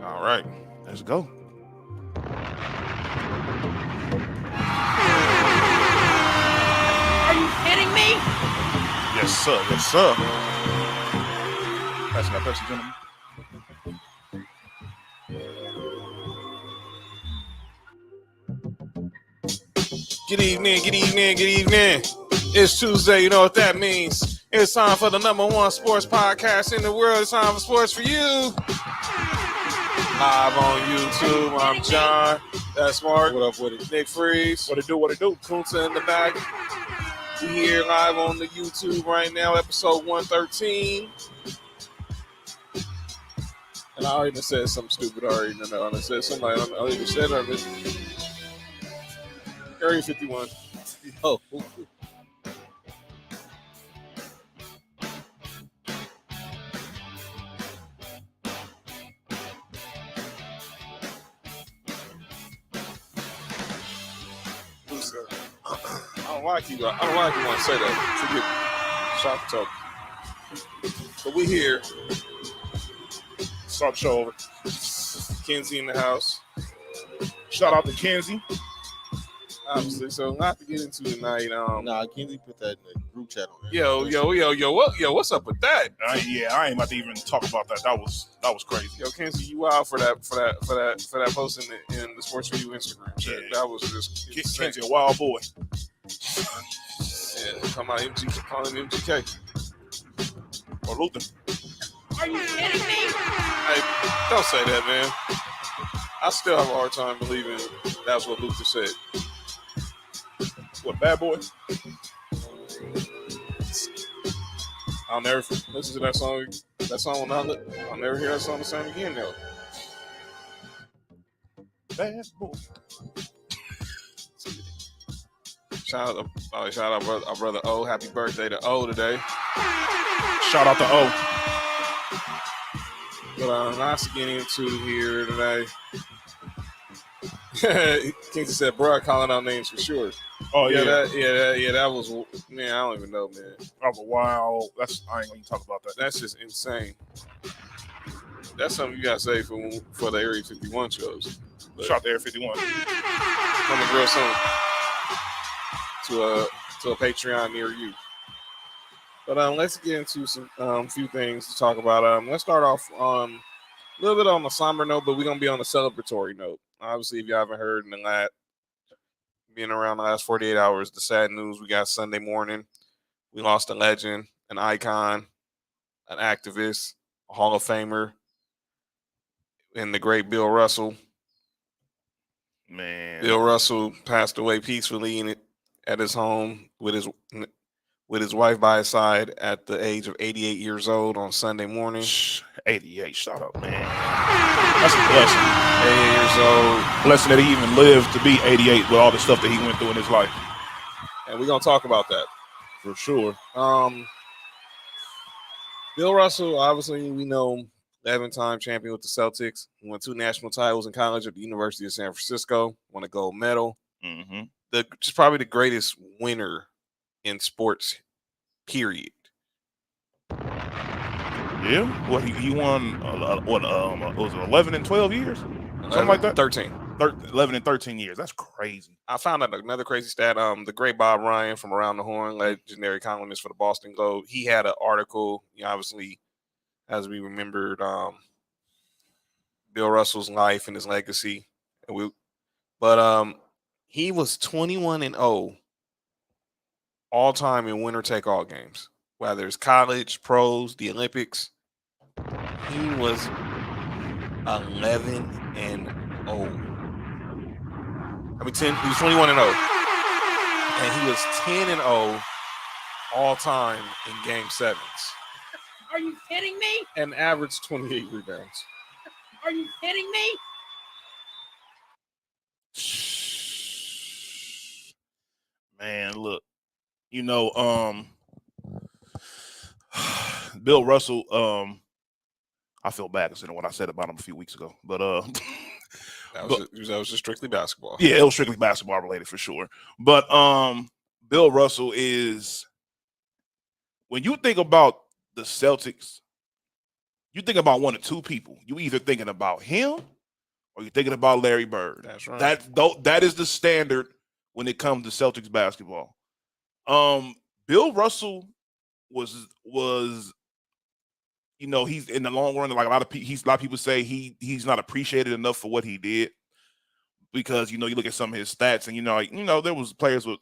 All right, let's go. Are you kidding me? Yes, sir. Yes, sir. Passing that Pepsi, gentlemen. Good evening, good evening, good evening. It's Tuesday, you know what that means. It's time for the number one sports podcast in the world. It's time for sports for you. Live on YouTube, I'm John. That's Mark. What up with it? Nick Freeze. What it do? Kunta in the back. We here live on the YouTube right now, episode 113. And I already said something stupid already. No, I said somebody. I already said it. Area 51. Oh, I don't like you. I don't like you want to say that. Forget. Shock talk. But we here. start the show over. Kenzie in the house. Shout out to Kenzie. Obviously, so a lot to get into tonight. Nah, Kenzie put that in the group chat on there. Yo, what's up with that? I ain't about to even talk about that. That was crazy. Yo, Kenzie, you out for that post in the Sports Review Instagram chat. Yeah. That was just Kenzie, a wild boy. Yeah, call him MGK. Or Luther. Are you kidding me? Hey, don't say that, man. I still have a hard time believing that's what Luther said. What, bad boy? I'll never listen to that song. That song I'll never hear that song the same again though. Bad boy. Shout out our brother O. Happy birthday to O today. Shout out to O. But lots to get into here today. Kingston said, "Bro, calling out names for sure." Oh yeah. That was, man. I don't even know, man. That was wild. I ain't gonna talk about that. That's just insane. That's something you gotta say for the Area 51 shows. But Shout out to Air 51. coming real soon to a Patreon near you. But let's get into some few things to talk about. Let's start off a little bit on a somber note, but we're gonna be on a celebratory note. Obviously, if you haven't heard in the being around the last 48 hours, the sad news we got Sunday morning. We lost a legend, an icon, an activist, a Hall of Famer, and the great Bill Russell. Man. Bill Russell passed away peacefully at his home with his wife by his side at the age of 88 years old on Sunday morning. 88. Shut up, man. That's a blessing. 88 years old. Blessing that he even lived to be 88 with all the stuff that he went through in his life. And we're going to talk about that. For sure. Bill Russell, obviously, we know 11-time champion with the Celtics. Won 2 national titles in college at the University of San Francisco. Won a gold medal. Mm-hmm. Just probably the greatest winner in sports, period. Yeah. What he won? Was it 11 and 12 years? Something like that. 13. 11 and 13 years. That's crazy. I found out another crazy stat. The great Bob Ryan from Around the Horn, legendary columnist for the Boston Globe, he had an article. Obviously, as we remembered, Bill Russell's life and his legacy, but he was 21-0 all time in winner take all games, whether it's college, pros, the Olympics. He was 11-0. I mean, 10. He was 21-0, and he was 10-0 all time in game sevens. Are you kidding me? And averaged 28 rebounds. Are you kidding me? Man, look, Bill Russell, I feel bad considering what I said about him a few weeks ago, but that was just strictly basketball. Yeah, it was strictly basketball related for sure. But Bill Russell is, when you think about the Celtics you think about one of two people. You either thinking about him or you're thinking about Larry Bird. That's right. That is the standard when it comes to Celtics basketball. Bill Russell was he's in the long run, like a lot of people say he's not appreciated enough for what he did, because you look at some of his stats and there was players with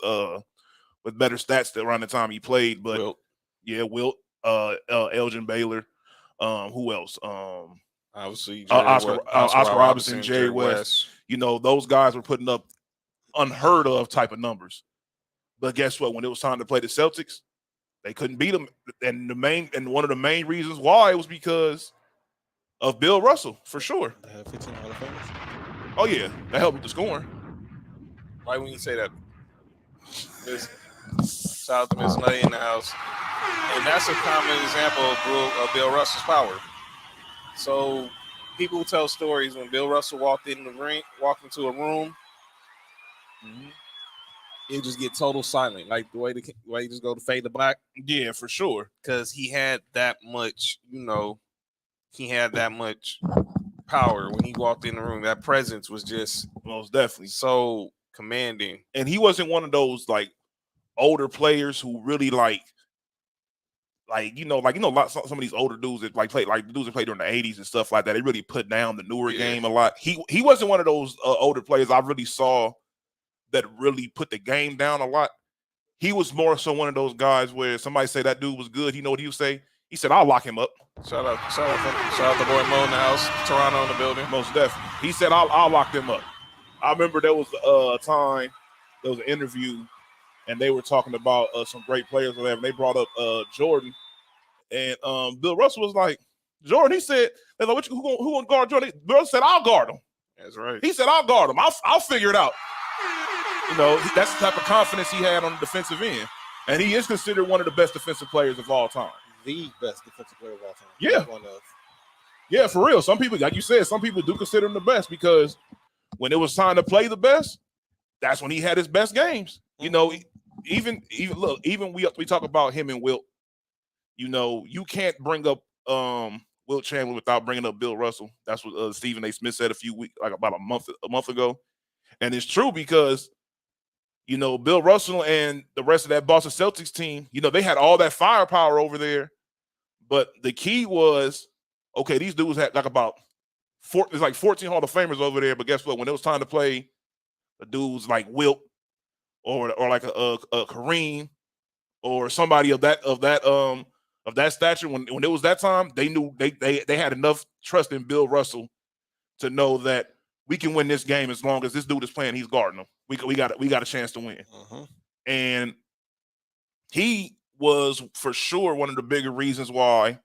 better stats around the time he played, but Wilt, Elgin Baylor, who else? Obviously, Oscar Robinson, Jerry West. Those guys were putting up unheard of type of numbers. But guess what? When it was time to play the Celtics, they couldn't beat them. And one of the main reasons why was because of Bill Russell, for sure. They have 15 Hall of Famers. Oh yeah, that helped with the scoring. Why when you say that? Shout out to Miss Lay in the house. And that's a common example of Bill Russell's power. So people tell stories when Bill Russell walked into a room, it just get total silent, like the way you just go to fade to black. Yeah, for sure. Because he had that much, power when he walked in the room. That presence was just most definitely so commanding. And he wasn't one of those like older players who really some of these older dudes that played like the dudes that played during the 80s and stuff like that. They really put down the newer game a lot. He wasn't one of those older players I really saw that really put the game down a lot. He was more so one of those guys where somebody say that dude was good. You know what he would say? He said, "I'll lock him up." Shout out the boy Mo in the house, Toronto in the building. Most definitely. He said, "I'll lock them up." I remember there was a time, there was an interview, and they were talking about some great players or whatever. They brought up Jordan, and Bill Russell was like, "Jordan." He said, "They're like, who gonna guard Jordan?" Bill said, "I'll guard him." That's right. He said, "I'll guard him. I'll figure it out." That's the type of confidence he had on the defensive end, and he is considered one of the best defensive players of all time. The best defensive player of all time. Yeah. Yeah, for real. Some people, like you said, some people do consider him the best because when it was time to play the best, that's when he had his best games. Even we talk about him and Wilt. You can't bring up Wilt Chamberlain without bringing up Bill Russell. That's what Stephen A. Smith said about a month ago, and it's true because Bill Russell and the rest of that Boston Celtics team, they had all that firepower over there, but the key was, okay, these dudes had there's like 14 Hall of Famers over there, but guess what? When it was time to play the dudes like Wilt or like a Kareem or somebody of that stature, when it was that time, they knew they had enough trust in Bill Russell to know that we can win this game as long as this dude is playing. He's guarding them. We got a chance to win. And he was for sure one of the bigger reasons why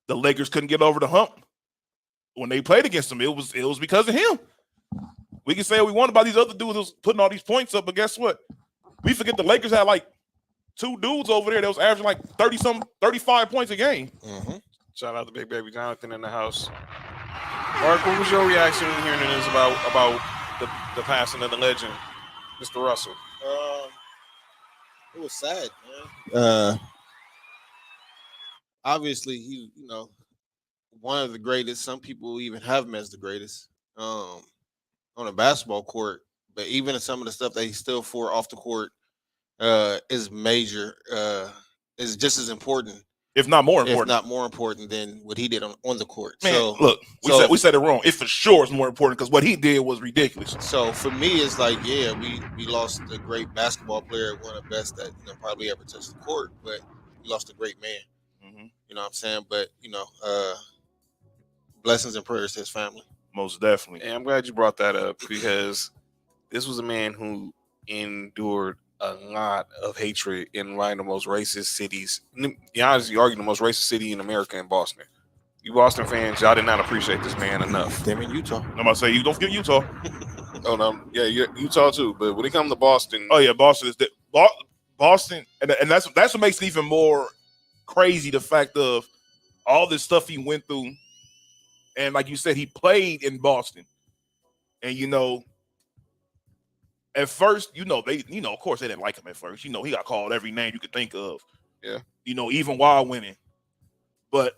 the Lakers couldn't get over the hump when they played against him. It was because of him. We can say we want about these other dudes who's putting all these points up, but guess what? We forget the Lakers had like two dudes over there that was averaging like 35 points a game. Shout out to Big Baby Jonathan in the house. Mark, what was your reaction when hearing the news about the passing of the legend, Mr. Russell? It was sad, man. Obviously, he, one of the greatest. Some people even have him as the greatest on a basketball court. But even in some of the stuff that he's still for off the court is major. Is just as important, if not more important than what he did on the court. Man, so look, we said it wrong. It for sure is more important because what he did was ridiculous. So for me, it's like, yeah, we lost a great basketball player, one of the best that probably ever touched the court, but we lost a great man. You know what I'm saying? But blessings and prayers to his family. Most definitely. And I'm glad you brought that up because this was a man who endured a lot of hatred in one of the most racist cities. Honestly, argue the most racist city in America in Boston. You Boston fans, y'all did not appreciate this man enough. Damn in Utah. I'm about to say, you don't forget Utah. Oh no, yeah, Utah too. But when it comes to Boston, oh yeah, Boston is Boston, and that's what makes it even more crazy. The fact of all this stuff he went through, and like you said, he played in Boston, and at first, they, of course, they didn't like him at first. He got called every name you could think of. Yeah. Even while winning. But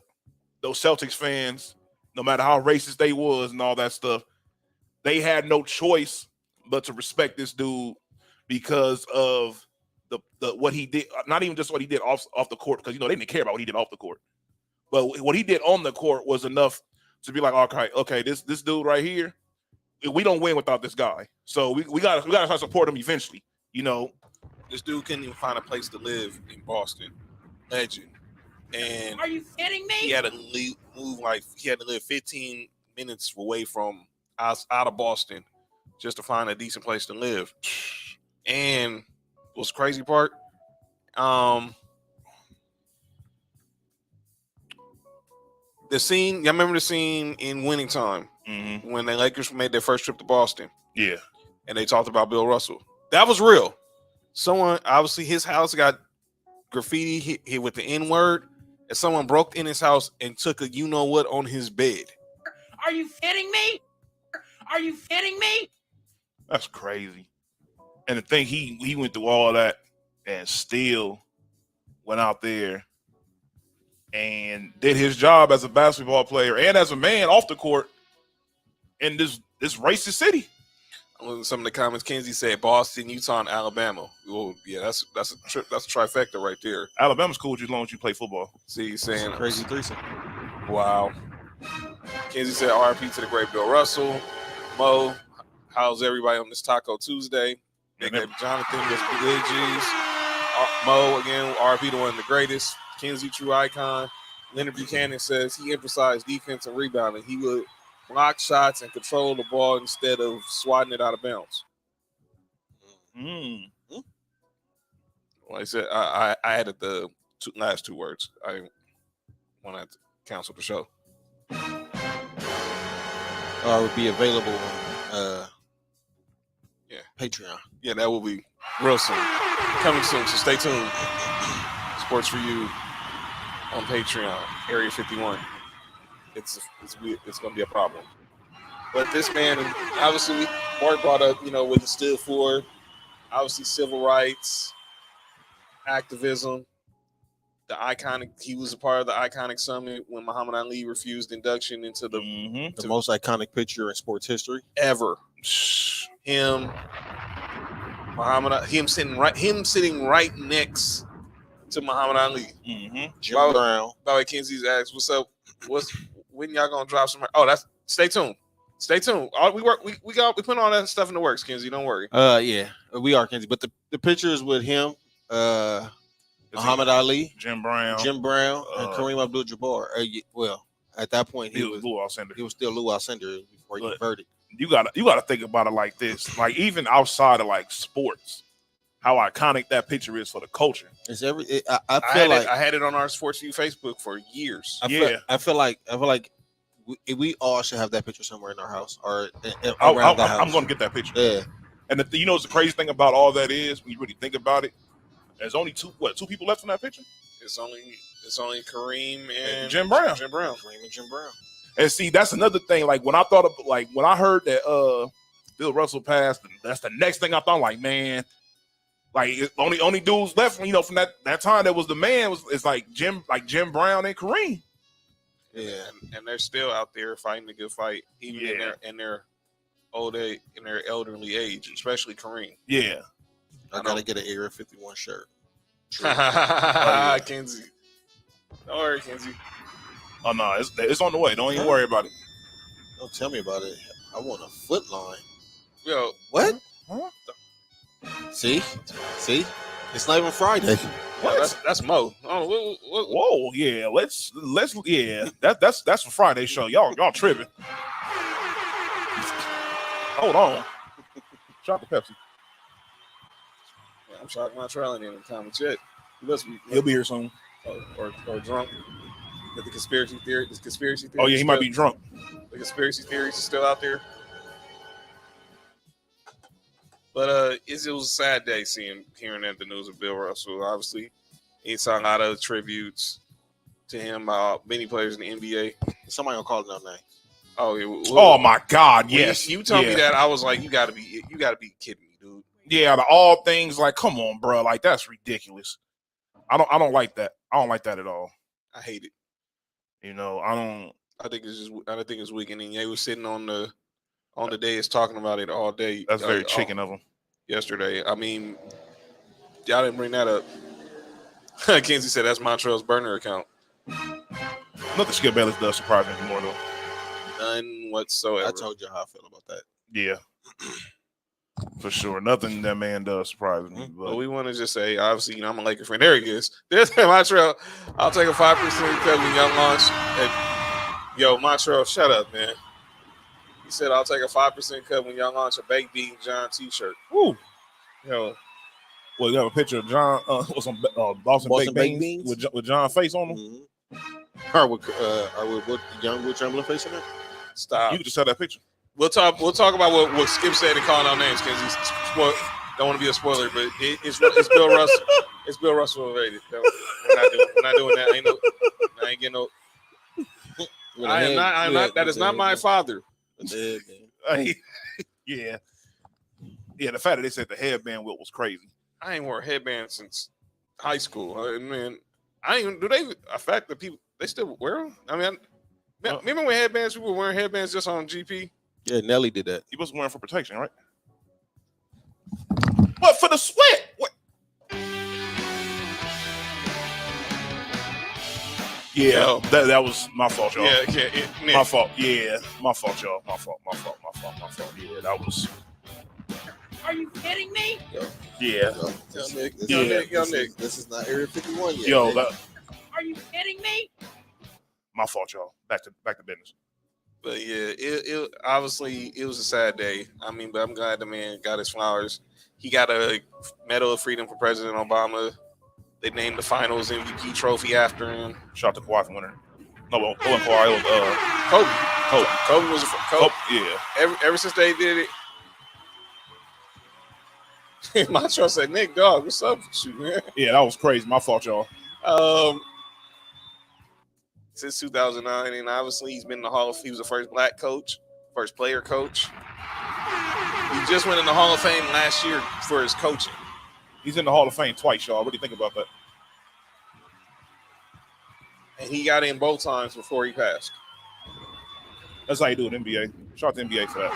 those Celtics fans, no matter how racist they was and all that stuff, they had no choice but to respect this dude because of the what he did. Not even just what he did off the court, because they didn't care about what he did off the court, but what he did on the court was enough to be like, okay, this dude right here, we don't win without this guy. So we gotta start to support him eventually. This dude couldn't even find a place to live in Boston. Legend. And Are you kidding me? he had to live 15 minutes away from out of Boston just to find a decent place to live. And what's the crazy part? The scene, y'all remember the scene in Winning Time when the Lakers made their first trip to Boston? Yeah. And they talked about Bill Russell. That was real. Someone, obviously, his house got graffiti hit with the N-word, and someone broke in his house and took a you-know-what on his bed. Are you kidding me? Are you kidding me? That's crazy. And the thing, he went through all that and still went out there and did his job as a basketball player and as a man off the court in this racist city. Some of the comments, Kenzie said Boston, Utah, and Alabama. Oh, yeah, that's a trifecta right there. Alabama's cool with you as long as you play football. See, you saying Crazy threesome. Wow. Kenzie said RIP to the great Bill Russell. Mo, how's everybody on this Taco Tuesday? Big Baby Jonathan, Mr. Good G's. Mo, again, RIP to one of the greatest. Kenzie, true icon. Leonard Buchanan says he emphasized defense and rebounding. He would block shots and control the ball instead of swatting it out of bounds. Like I said, I added the last two words. I want to cancel the show. Would be available on Patreon. Yeah, that will be real soon. Coming soon, so stay tuned. Sports for You on Patreon, Area 51. It's going to be a problem. But this man, obviously, Mark brought up, what he stood for. Obviously, civil rights, activism. He was a part of the iconic summit when Muhammad Ali refused induction into the most iconic picture in sports history ever. Him sitting right next to Muhammad Ali. Jim Brown. By the way, Kenzie's asked, "What's up? When y'all gonna drop some?" Oh, stay tuned. Stay tuned. We put all that stuff in the works, Kenzie. Don't worry. Yeah, we are, Kenzie. But the pictures with him, Muhammad Ali, Jim Brown, and Kareem Abdul-Jabbar. Well, at that point, he was Lou Alcindor. He was still Lou Alcindor before he converted. You gotta think about it like this. Like, even outside of like sports, how iconic that picture is for the culture. It's I had it on our Sports View Facebook for years. I feel like we all should have that picture somewhere in our house or around the house. I'm gonna get that picture. Yeah. And the crazy thing about all that is, when you really think about it, there's only two people left in that picture. It's only Kareem and Jim Brown. Kareem and Jim Brown. And see, that's another thing. Like, when I heard that Bill Russell passed, that's the next thing I thought. Like, man, like, only dudes left, from that time that was the man is like Jim Brown and Kareem. Yeah, and they're still out there fighting the good fight, even in their old age, in their elderly age, especially Kareem. Yeah, I gotta get an Area 51 shirt. Kenzie, don't worry, Kenzie. Oh no, it's on the way. Don't even worry about it. Don't tell me about it. I want a foot line. Yo, what? Huh? See, it's not even Friday. What? That's Mo. Oh, what? Whoa, yeah. Let's yeah. That's a Friday show. Y'all tripping. Hold on. Shot the Pepsi. Yeah, I'm shocked my trailing in the comments yet. He'll be here soon. Or drunk. The conspiracy theory. Oh yeah, he might be drunk. The conspiracy theories are still out there. But it was a sad day hearing the news of Bill Russell. Obviously, he saw a lot of tributes to him by many players in the NBA. Somebody gonna call it no name. Oh, yeah. Oh my God! Yes, you told me that. I was like, you gotta be kidding me, dude. Yeah, out of all things, like, come on, bro, like, that's ridiculous. I don't like that. I don't like that at all. I hate it. You know, I don't. I think it's weakening. They was sitting on the days talking about it all day. That's very chicken of them. Yesterday. I mean, y'all didn't bring that up. Kenzie said that's Montreal's burner account. Nothing Skip Bayless does surprise me anymore, though. None whatsoever. I told you how I feel about that. Yeah. For sure. Nothing that man does surprise me. But we want to just say, obviously, I'm a Laker fan. There he is. There's Montreal. I'll take a 5% cut when Young launch. Yo, Montreal, shut up, man. He said, I'll take a 5% cut when Young launch a Baked Bean John t-shirt. Woo. Yo. Well, you have a picture of John, some Boston baked beans with John's face on them? Mm-hmm. Or with Young with Trembling face in it? Stop. You can just have that picture. We'll talk about what Skip said and calling out names, Kenzie. Don't want to be a spoiler, but it's Bill Russell. It's Bill Russell related. We're not doing that. I ain't getting no. I am not. That is not my father. Yeah. The fact that they said the headband whip was crazy. I ain't wore a headband since high school. Man, I ain't. Do they affect the people? They still wear them? I mean, remember when headbands? People were wearing headbands just on GP. Yeah, Nelly did that. He was wearing for protection, right? What for the sweat? What? Yeah, that was my fault, y'all. My fault. Yeah, my fault, y'all. My fault. Yeah, that was. Are you kidding me? Yeah. Yo, Nick. This is not Area 51 yet. Yo, are you kidding me? My fault, y'all. Back to business. But yeah, it obviously it was a sad day. I mean, but I'm glad the man got his flowers. He got a Medal of Freedom for President Obama. They named the Finals MVP trophy after him. Shout out to Kawhi for winning. No, it wasn't Kawhi. It was Kobe. Kobe was Kobe. Yeah. Ever since they did it. Montreal said, "Nick, dog, what's up with you, man?" Yeah, that was crazy. My fault, y'all. Since 2009, and obviously he's been in the Hall of Fame. He was the first black coach, first player coach. He just went in the Hall of Fame last year for his coaching. He's in the Hall of Fame twice, y'all. What do you think about that? And he got in both times before he passed. That's how you do it in NBA. Shout out to NBA for that.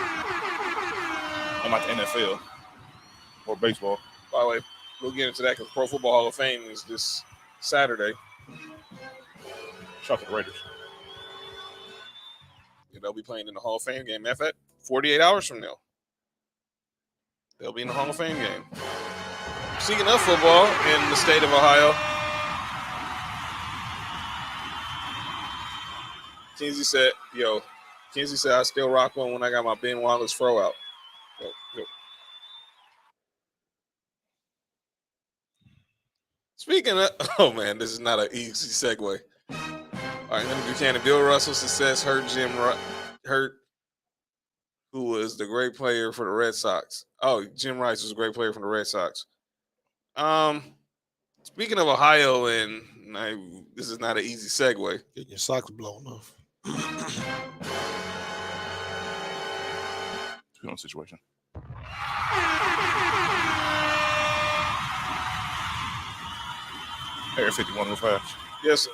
And like the NFL or baseball. By the way, we'll get into that because Pro Football Hall of Fame is this Saturday. Shout out to the Raiders. Yeah, they'll be playing in the Hall of Fame game. Matter of fact, 48 hours from now, they'll be in the Hall of Fame game. Speaking of football in the state of Ohio, Kenzie said, I still rock one when I got my Ben Wallace throw out. Yo. Speaking of, oh man, this is not an easy segue. All right, let me Buchanan. Bill Russell's success hurt who was the great player for the Red Sox. Oh, Jim Rice was a great player for the Red Sox. Speaking of Ohio, and this is not an easy segue. Get your socks blown off. Depending on the situation. Area 51 real fast. Yes, sir.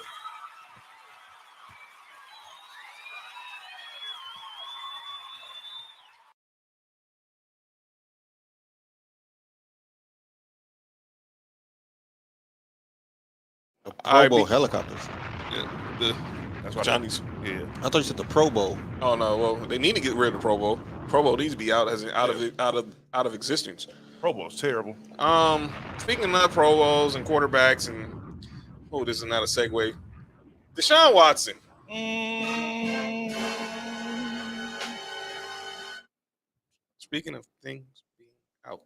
Pro Bowl helicopters. Yeah, that's what Johnny's. Yeah. I thought you said the Pro Bowl. Oh no, well they need to get rid of the Pro Bowl. Pro Bowl needs to be out of existence. Pro Bowl is terrible. Speaking of Pro Bowls and quarterbacks and this is not a segue. Deshaun Watson. Speaking of things being out,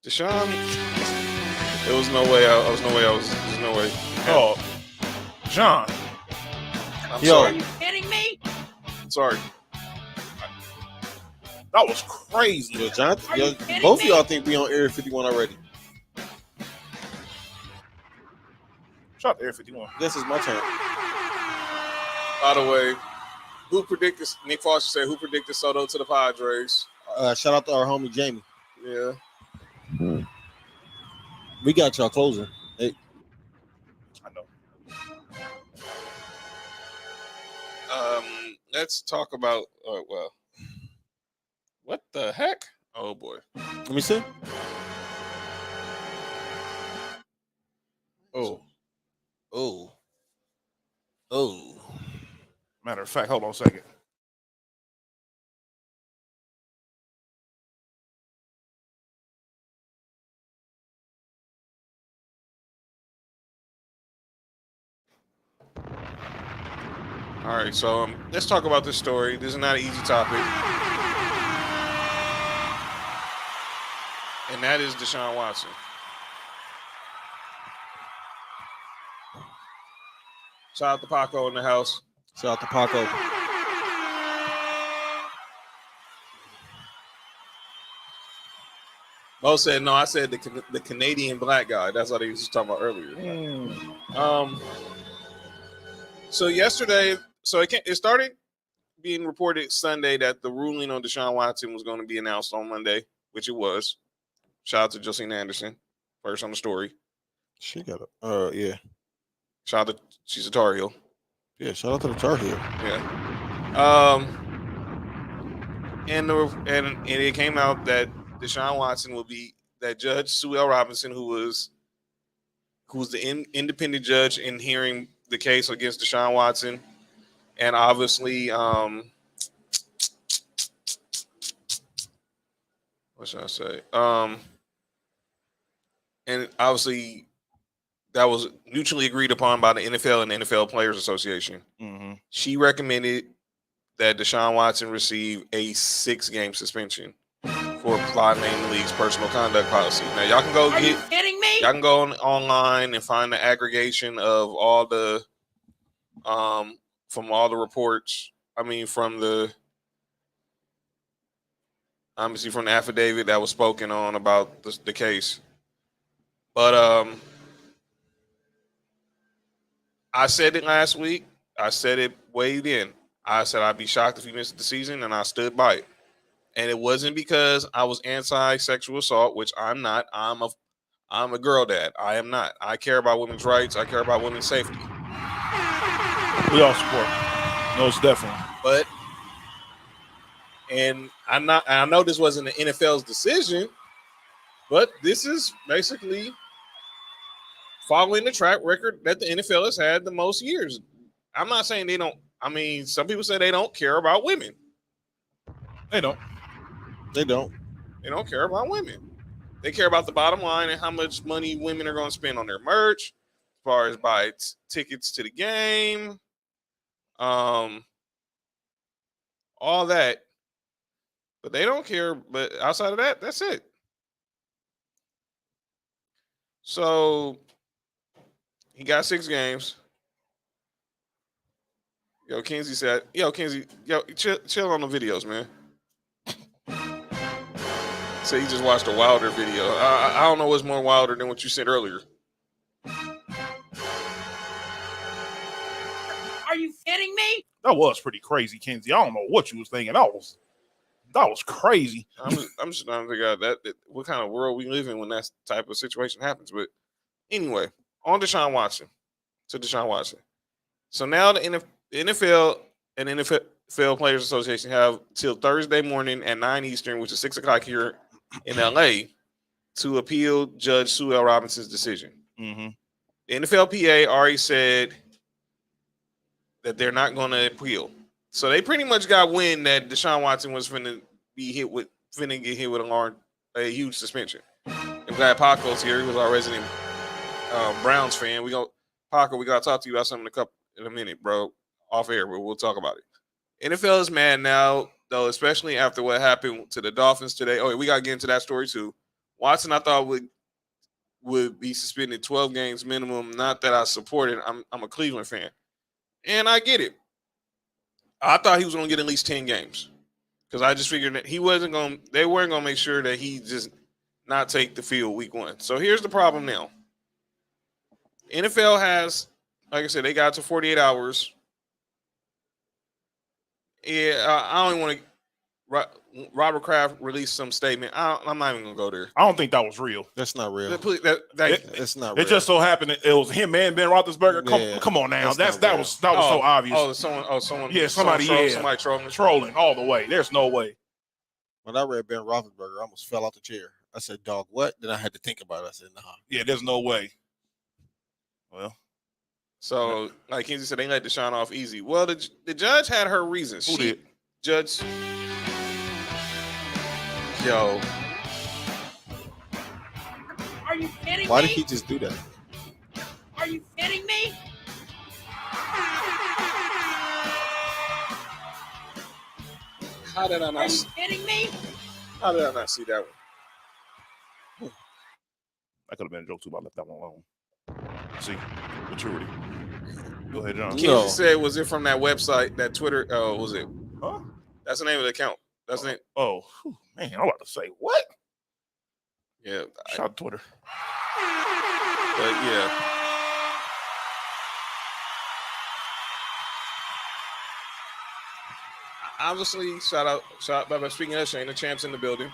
Deshaun. There was no way. There's no way. Oh, John. I'm sorry. Are you kidding me? Sorry. That was crazy. Yo, John, kidding both of me? y'all think we on Area 51 already. Shout out to Area 51. This is my turn. By the way, who predicted? Nick Foster said, "Who predicted Soto to the Padres?" Shout out to our homie Jamie. Yeah. We got y'all closing. Hey, I know. Let's talk about. Well, what the heck? Oh boy. Let me see. Oh. Oh. Matter of fact, hold on a second. All right, so let's talk about this story. This is not an easy topic, and that is Deshaun Watson. Shout out to Paco in the house. Shout out to Paco. Mo said no. I said the Canadian black guy. That's what he was talking about earlier. So yesterday, it started being reported Sunday that the ruling on Deshaun Watson was going to be announced on Monday, which it was. Shout out to Josina Anderson, first on the story. She got yeah. Shout out to she's a Tar Heel. Yeah, shout out to the Tar Heel. Yeah. And it came out that Deshaun Watson will be that Judge Sue L. Robinson, who's the independent judge in hearing the case against Deshaun Watson, and obviously, what should I say? And obviously, that was mutually agreed upon by the NFL and the NFL Players Association. Mm-hmm. She recommended that Deshaun Watson receive a 6-game suspension for violating the league's personal conduct policy. Now, y'all can go Are you kidding me? Y'all can go online and find the aggregation of all the from all the reports. I mean, from the obviously from the affidavit that was spoken on about the case. But I said it last week. I said it way then. I said I'd be shocked if he missed the season, and I stood by it. And it wasn't because I was anti-sexual assault, which I'm not. I'm a girl dad. I am not. I care about women's rights. I care about women's safety. We all support. Most definitely. But and I know this wasn't the NFL's decision, but this is basically following the track record that the NFL has had the most years. I'm not saying they don't. I mean, some people say they don't care about women. They don't. They don't care about women. They care about the bottom line and how much money women are going to spend on their merch, as far as buy tickets to the game, all that. But they don't care. But outside of that, that's it. So he got 6 games. Yo, Kenzie said, chill on the videos, man. So he just watched a Wilder video. I don't know what's more Wilder than what you said earlier. Are you kidding me? That was pretty crazy, Kenzie. I don't know what you was thinking. That was crazy. I'm just trying to figure out that what kind of world we live in when that type of situation happens. But anyway, on Deshaun Watson. So now the NFL and NFL Players Association have till Thursday morning at 9 Eastern, which is 6 o'clock here in LA, to appeal Judge Sue L. Robinson's decision. Mm-hmm. The NFLPA already said that they're not going to appeal. So they pretty much got wind that Deshaun Watson was finna get hit with a huge suspension. I'm glad Paco's here. He was our resident Browns fan. Paco, we got to talk to you about something in a minute, bro. Off air, but we'll talk about it. NFL is mad now, though, especially after what happened to the Dolphins today. Oh, we got to get into that story, too. Watson, I thought, would be suspended 12 games minimum. Not that I support it. I'm a Cleveland fan. And I get it. I thought he was going to get at least 10 games. Because I just figured that they weren't going to make sure that he just not take the field week 1. So here's the problem now. NFL has, like I said, they got to 48 hours. Yeah, I don't even Robert Kraft released some statement. I'm not even gonna go there. I don't think that was real. That's not real. It's not real. It just so happened it was him and Ben Roethlisberger. Yeah, come on now. that's That not was so obvious. Someone. Yeah, somebody trolling all the way. There's no way. When I read Ben Roethlisberger, I almost fell out the chair. I said, "Dog, what?" Then I had to think about it. I said, "Nah." Yeah, there's no way. Well, so like Kenzie said, they let Deshaun off easy. Well, the judge had her reasons. Who did? Judge. Yo. Are you kidding me? Why did he just do that? Are you kidding me? How did I Are not? you kidding me? How did I not see that one? that could have been a joke too, but I left that one alone. See, maturity. Go ahead, John. Kenzie said, "Was it from that website, that Twitter? Oh, was it? Huh? That's the name of the account. That's the name. Oh, man, I'm about to say what? Yeah. Shout out Twitter. But yeah. Obviously, shout out. Speaking of Shayna, champs in the building,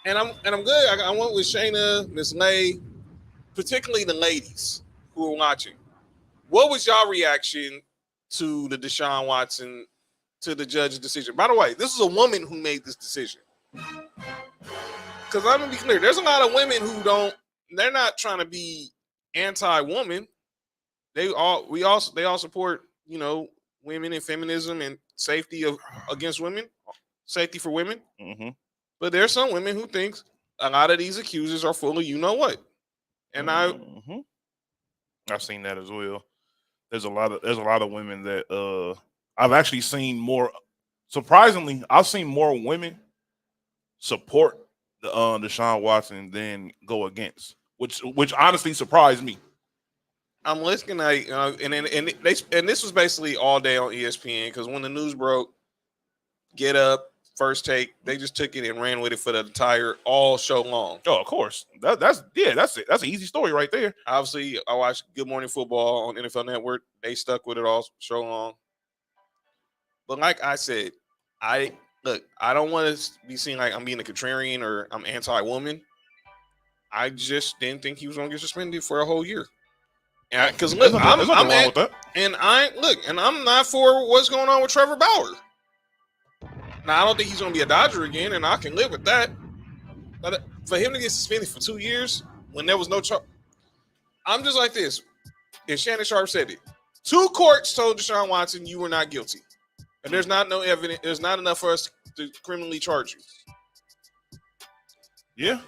and I'm good. I went with Shayna, Miss Lay, particularly the ladies who are watching. What was y'all reaction to the Deshaun Watson, to the judge's decision? By the way, this is a woman who made this decision. Because I'm gonna be clear, there's a lot of women who they're not trying to be anti-woman. They all support, women and feminism and safety against women, safety for women. Mm-hmm. But there's some women who think a lot of these accusers are full of you know what. And I've seen that as well. There's a lot of women that I've actually seen more. Surprisingly, I've seen more women support the Deshaun Watson than go against, which honestly surprised me. I'm listening, and this was basically all day on ESPN because when the news broke, Get Up, First Take, they just took it and ran with it for the entire all show long. Oh, of course, that's it. That's an easy story right there. Obviously, I watched Good Morning Football on NFL Network. They stuck with it all show long. But like I said, I don't want to be seen like I'm being a contrarian or I'm anti-woman. I just didn't think he was going to get suspended for a whole year. Because look, I'm wrong with that. And I'm not for what's going on with Trevor Bauer. Now I don't think he's going to be a Dodger again, and I can live with that. But for him to get suspended for 2 years when there was no charge, I'm just like this. And Shannon Sharp said it. 2 courts told Deshaun Watson you were not guilty, and there's not no evidence. There's not enough for us to criminally charge you. Yeah,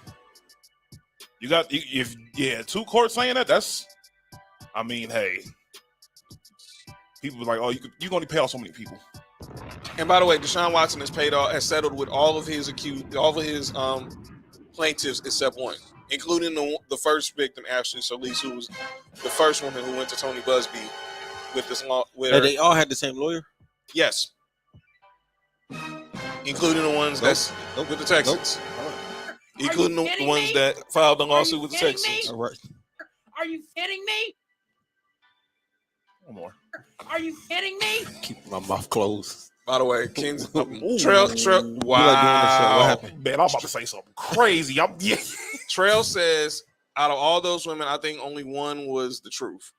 you got 2 courts saying that. That's, I mean, hey, people was like, oh, you can only pay off so many people. And by the way, Deshaun Watson has settled with all of his plaintiffs except one, including the first victim, Ashley Solis, who was the first woman who went to Tony Busby with this law. They all had the same lawyer? Yes, including the ones with the Texans, including the ones that filed the lawsuit with the Texans. All right. Are you kidding me? One more. Are you kidding me? Keep my mouth closed. By the way, Trail, wow. What happened? Man, I'm about to say something crazy. Trail says, out of all those women, I think only one was the truth.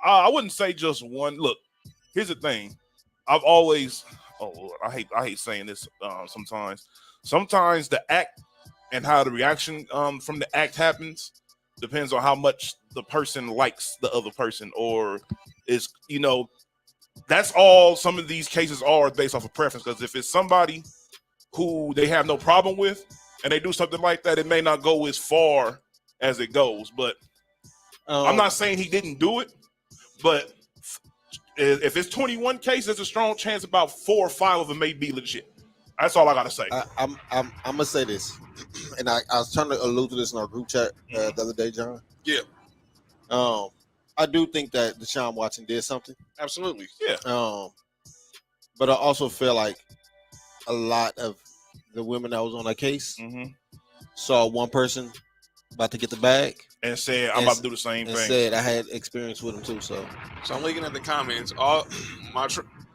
I wouldn't say just one. Look, here's the thing. I've always, I hate saying this sometimes. Sometimes the act and how the reaction from the act happens depends on how much the person likes the other person, or is, that's all some of these cases are based off of preference. Because if it's somebody who they have no problem with and they do something like that, it may not go as far as it goes. But I'm not saying he didn't do it, but if it's 21 cases, there's a strong chance about 4 or 5 of them may be legit. That's all I gotta say. I'm gonna say this, and I was trying to allude to this in our group chat the other day, John. Yeah. I do think that Deshaun Watson did something. Absolutely. Yeah. But I also feel like a lot of the women that was on that case saw one person about to get the bag and said, "I'm about to do the same thing." Said I had experience with him too. So I'm looking at the comments.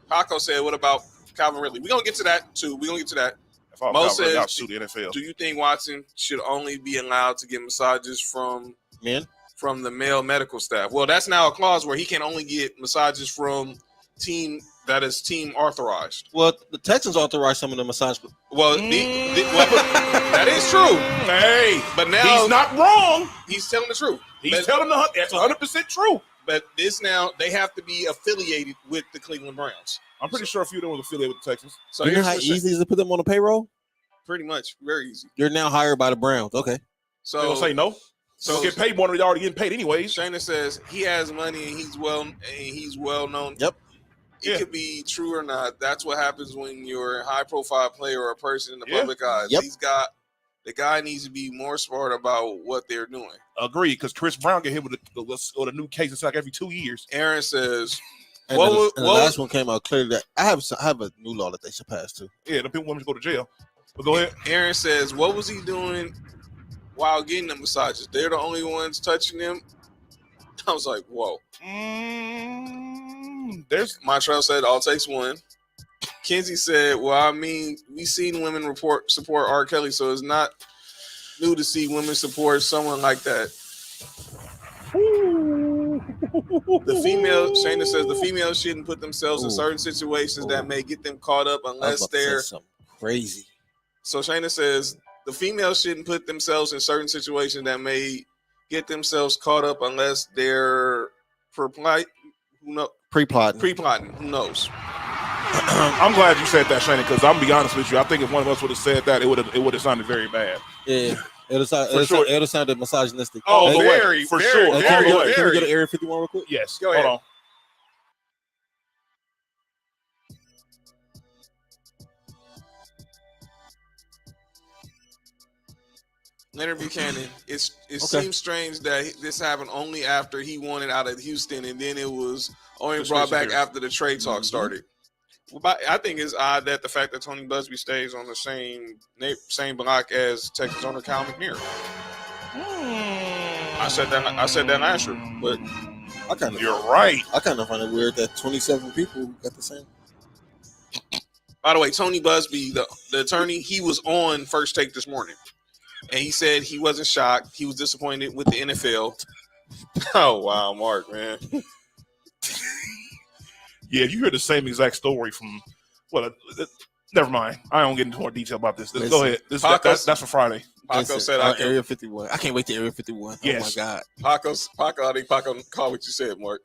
Paco said, "What about Calvin Ridley?" We're gonna get to that too. We're gonna get to that. If I'm Mo out, really, says, I'll sue the NFL. do you think Watson should only be allowed to get massages from Men. from the male medical staff? Well, that's now a clause where he can only get massages from team that is team authorized. Well, the Texans authorized some of the massage. Well, that is true. Hey, But now he's not wrong. he's telling the truth. He's telling that's 100% true. But this now they have to be affiliated with the Cleveland Browns. I'm pretty sure a few of them was affiliated with the Texans. So You know here's how what easy it is to put them on the payroll? pretty much very easy. You're now hired by the Browns. Okay. So They don't say no. So So get paid more than they're already getting paid anyways. Shayna says he has money and he's well known. Yep. It Yeah. could be true or not. That's what happens when you're a high profile player or a person in the Yeah. public eye. Yep. The guy needs to be more smart about what they're doing. Agreed, because Chris Brown get hit with a new case. It's like every 2 years. Aaron says, And What the was- last one came out clearly that I have a new law that they should pass too. Yeah, the people want to go to jail. But go ahead. Aaron says, what was he doing while getting the massages? They're the only ones touching them. I was like, whoa. There's Montreal said, all takes one. Kenzie said, well, I mean, we seen women support R. Kelly, so it's not new to see women support someone like that. The female, Shayna says, the females shouldn't put themselves in Ooh. certain situations that may get them caught up I was unless about to say they're. something crazy. So Shayna says, the females shouldn't put themselves in certain situations that may get themselves caught up unless they're pre-plotting. Pre-plotting. Who knows? I'm glad you said that, Shane, because I'm gonna be honest with you. I think if one of us would have said that, it would have sounded very bad. Yeah. It sure. would sounded misogynistic. Oh, the very, way, for very, sure. very, Can we All the way. go to Area 51 real quick? Yes. Go ahead. Hold on. Leonard Buchanan. It Okay. seems strange that this happened only after he wanted out of Houston, and then it was only Just brought back switching gears. after the trade talk started. Well, but I think it's odd that the fact that Tony Busby stays on the same block as Texas owner Cal McNair. I said that last year, but You're right. I kind of find it weird that 27 people got the same. by the way, Tony Busby, the attorney, he was on First Take this morning, and he said he wasn't shocked. He was disappointed with the NFL. Oh wow, Mark, man. Yeah, you hear the same exact story from. Well, never mind. I don't get into more detail about this. Go Listen, ahead. That's for Friday. Paco Listen, said Area 51. I can't wait to Area 51. Yes. Oh my God. Paco, I think Paco caught what you said, Mark.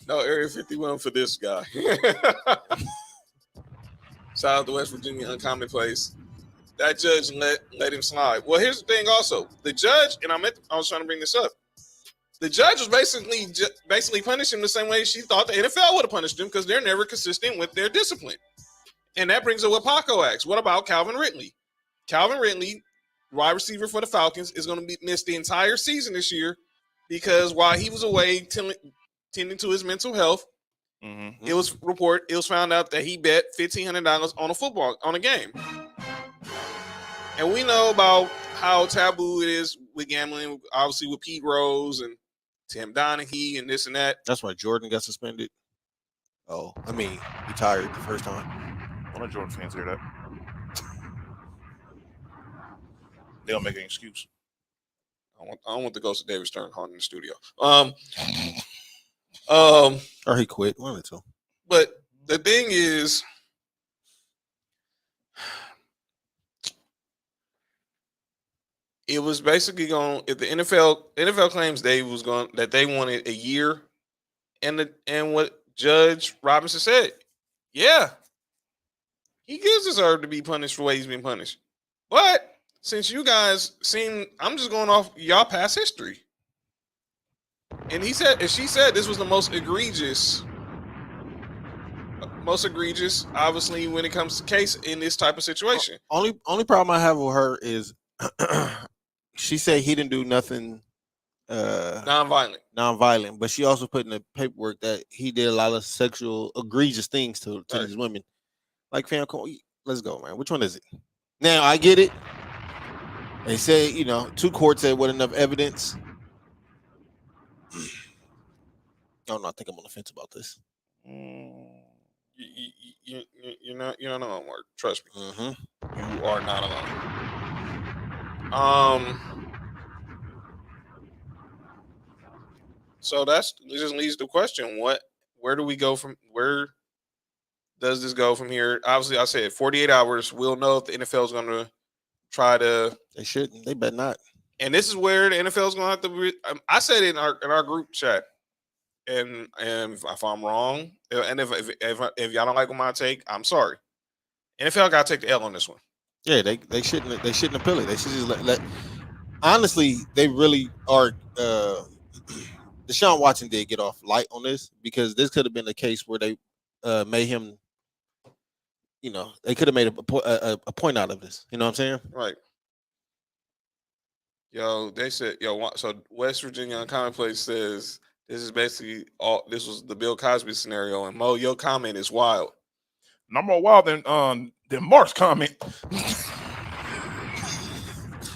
No, Area 51 for this guy. Shout out to West Virginia Uncommon Place. That judge let him slide. Well, here's the thing also. The judge, and I was trying to bring this up. The judge was basically punished him the same way she thought the NFL would have punished him because they're never consistent with their discipline. And that brings up what Paco asks. What about Calvin Ridley? Calvin Ridley, wide receiver for the Falcons, is going to miss the entire season this year because while he was away tending to his mental health, it was found out that he bet $1,500 on a game. And we know about how taboo it is with gambling, obviously with Pete Rose and Tim Donaghy and this and that. That's why Jordan got suspended. Oh, I mean, retired the first time. Don't let Jordan fans hear that. They'll make an excuse. I don't want the ghost of David Stern haunting the studio. Or he quit. One of the two. But the thing is, it was basically going. If the NFL claims that they wanted a year, and what Judge Robinson said, yeah, he does deserve to be punished for the way he's been punished. But since you guys I'm just going off y'all past history. And she said this was the most egregious, obviously, when it comes to case in this type of situation. Only problem I have with her is she said he didn't do nothing non-violent, but she also put in the paperwork that he did a lot of sexual egregious things to these women. Like, fam, come on, let's go, man. Which one is it? Now I get it. They say, two courts said with enough evidence. I don't know. I think I'm on the fence about this. You're not alone, Mark. Trust me. Mm-hmm. You are not alone. So it just leads to the question: where do we go from? Where does this go from here? Obviously, I said 48 hours. We'll know if the NFL is going to try to. They shouldn't. They better not. And this is where the NFL is going to have to. I said it in our group chat, and if I'm wrong, and if y'all don't like my take, I'm sorry. NFL got to take the L on this one. Yeah, they shouldn't appeal it. They should just let. Honestly, they really are. Deshaun Watson did get off light on this because this could have been a case where they made him. You know, they could have made a point out of this. You know what I'm saying? Right. Yo, they said, so West Virginia Commonplace says this is basically this was the Bill Cosby scenario, and Mo, your comment is wild. No more wild than Mark's comment.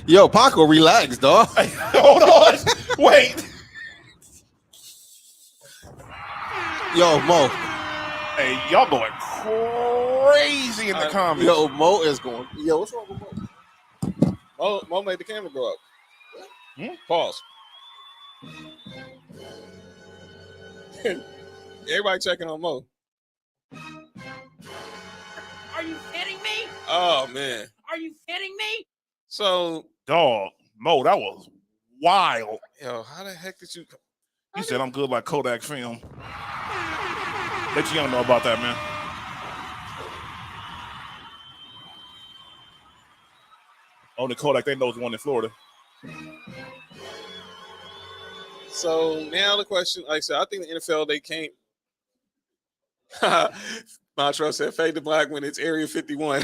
Yo, Paco, relax, dog. Hold on. Wait. Yo, Mo. Hey, y'all going crazy in the comments. Yo, Mo is going. Yo, what's wrong with Mo? Mo made the camera go up. Pause. Everybody checking on Mo. Are you kidding me? Oh man. Are you kidding me? So, dog, Mo, that was wild. Yo, how the heck did you? He said I'm good like Kodak film. Bet you don't know about that, man. Only Kodak they know is one in Florida. So now the question, like I said, I think the NFL, they can't. Montreal said, fade to black when it's Area 51.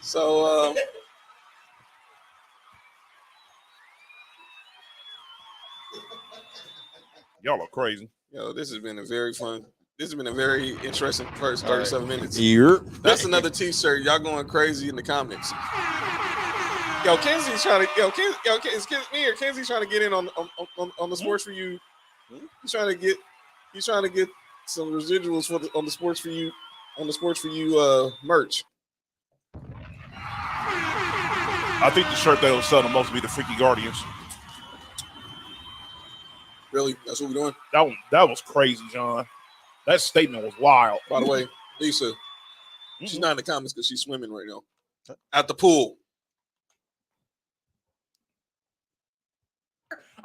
So, y'all are crazy. Yo, this has been a very interesting first 37 minutes. Yep. That's another t-shirt. Y'all going crazy in the comments. Yo, Kenzie's trying to is me or Kenzie's trying to get in on the sports for you. He's trying to get some residuals on the sports for you merch. I think the shirt that will sell the most will be the Freaky Guardians. Really? That's what we're doing? That was crazy, John. That statement was wild. By the way, Lisa, she's not in the comments because she's swimming right now at the pool.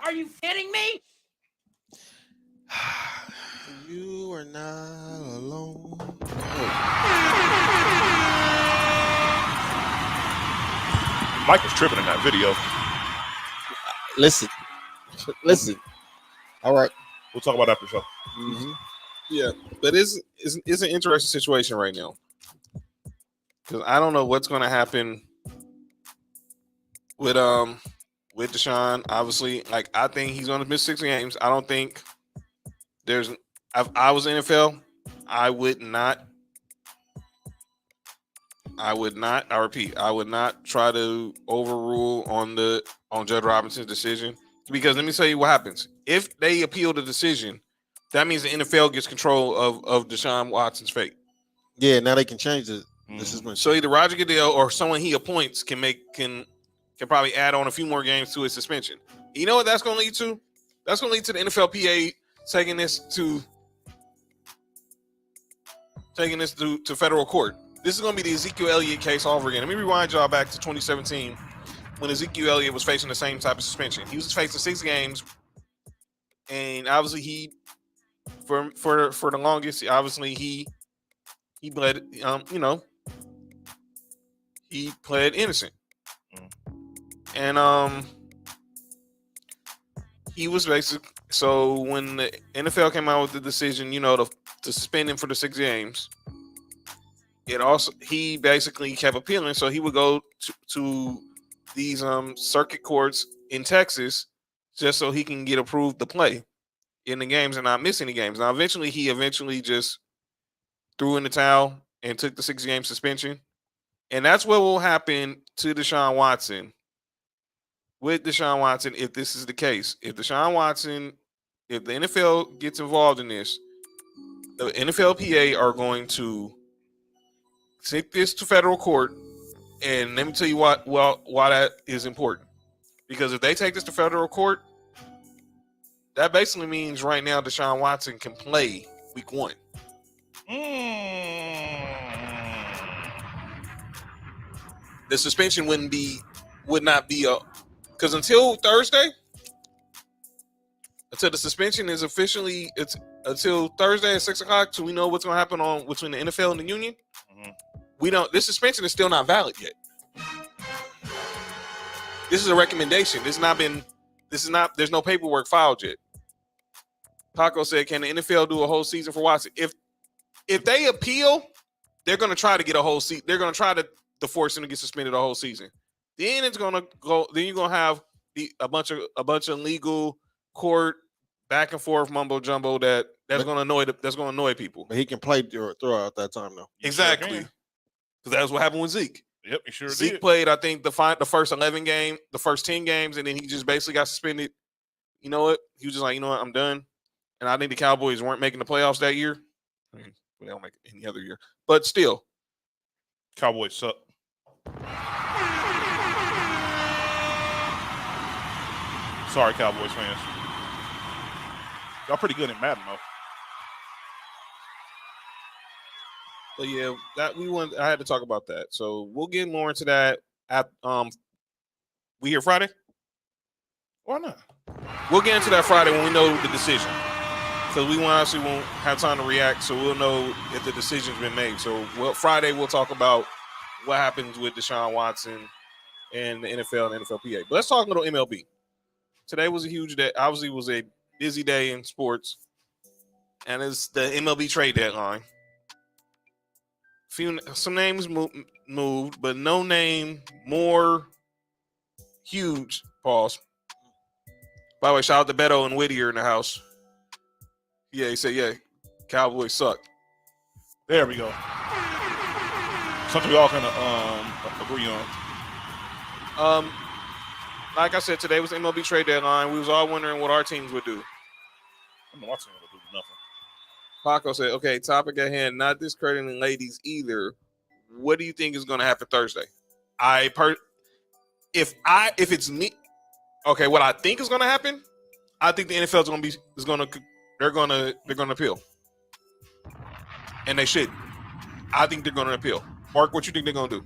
Are you kidding me? You are not alone. Mike was tripping in that video. Listen. All right. We'll talk about that for sure. Mm-hmm. Yeah, but it's an interesting situation right now because I don't know what's going to happen with Deshaun. Obviously, like I think he's going to miss 6 games. I don't think there's. If I was NFL, I would not. I repeat, I would not try to overrule on Judge Robinson's decision because let me tell you what happens if they appeal the decision. That means the NFL gets control of Deshaun Watson's fate. Yeah, now they can change the suspension. So either Roger Goodell or someone he appoints can probably add on a few more games to his suspension. You know what that's going to lead to? That's going to lead to the NFLPA taking this to federal court. This is going to be the Ezekiel Elliott case all over again. Let me rewind y'all back to 2017 when Ezekiel Elliott was facing the same type of suspension. He was facing 6 games, and obviously he. For the longest, obviously he pled, he pled innocent, and he was basically. So when the NFL came out with the decision, to suspend him for the 6 games, he basically kept appealing. So he would go to these circuit courts in Texas just so he can get approved to play in the games and not miss any games. Now, he just threw in the towel and took the 6-game suspension. And that's what will happen to Deshaun Watson with Deshaun Watson, if this is the case, if the NFL gets involved in this, the NFLPA are going to take this to federal court, and let me tell you why that is important. Because if they take this to federal court, that basically means right now Deshaun Watson can play week 1. The suspension would not be because until Thursday, until the suspension is officially, it's until Thursday at 6:00 till we know what's going to happen between the NFL and the union. We don't. This suspension is still not valid yet. This is a recommendation. This is not. There's no paperwork filed yet. Paco said, "Can the NFL do a whole season for Watson? If they appeal, they're going to try to get a whole season. They're going to try to force him to get suspended a whole season. Then it's going to go. Then you're going to have a bunch of legal court back and forth mumbo jumbo that's going to annoy people. But he can play throughout that time though. Exactly, because that's what happened with Zeke. Yep, he sure Zeke did. played, I think, the first 11 games, the first 10 games, and then he just basically got suspended. You know what? He was just like, you know what, I'm done. And I think the Cowboys weren't making the playoffs that year. I mean, they don't make it any other year, but still, Cowboys suck. Sorry, Cowboys fans. Y'all pretty good in Madden though. But yeah, I had to talk about that. So we'll get more into that at we here Friday? Why not? We'll get into that Friday when we know the decision. Because we honestly won't have time to react, so we'll know if the decision's been made. So Friday we'll talk about what happens with Deshaun Watson and the NFL and NFLPA. But let's talk a little MLB. Today was a huge day. Obviously, it was a busy day in sports. And it's the MLB trade deadline. Some names moved, but no name more huge. Pause. By the way, shout out to Beto and Whittier in the house. Yeah, he said, yeah, Cowboys suck. There we go. Something we all kind of agree on. Like I said, today was MLB trade deadline. We was all wondering what our teams would do. I don't know what's going to do nothing. Paco said, okay, topic at hand, not discrediting ladies either. What do you think is going to happen Thursday? If it's me, okay, what I think is going to happen, I think the NFL they're going to appeal. And they should. I think they're going to appeal. Mark, what you think they're going to do?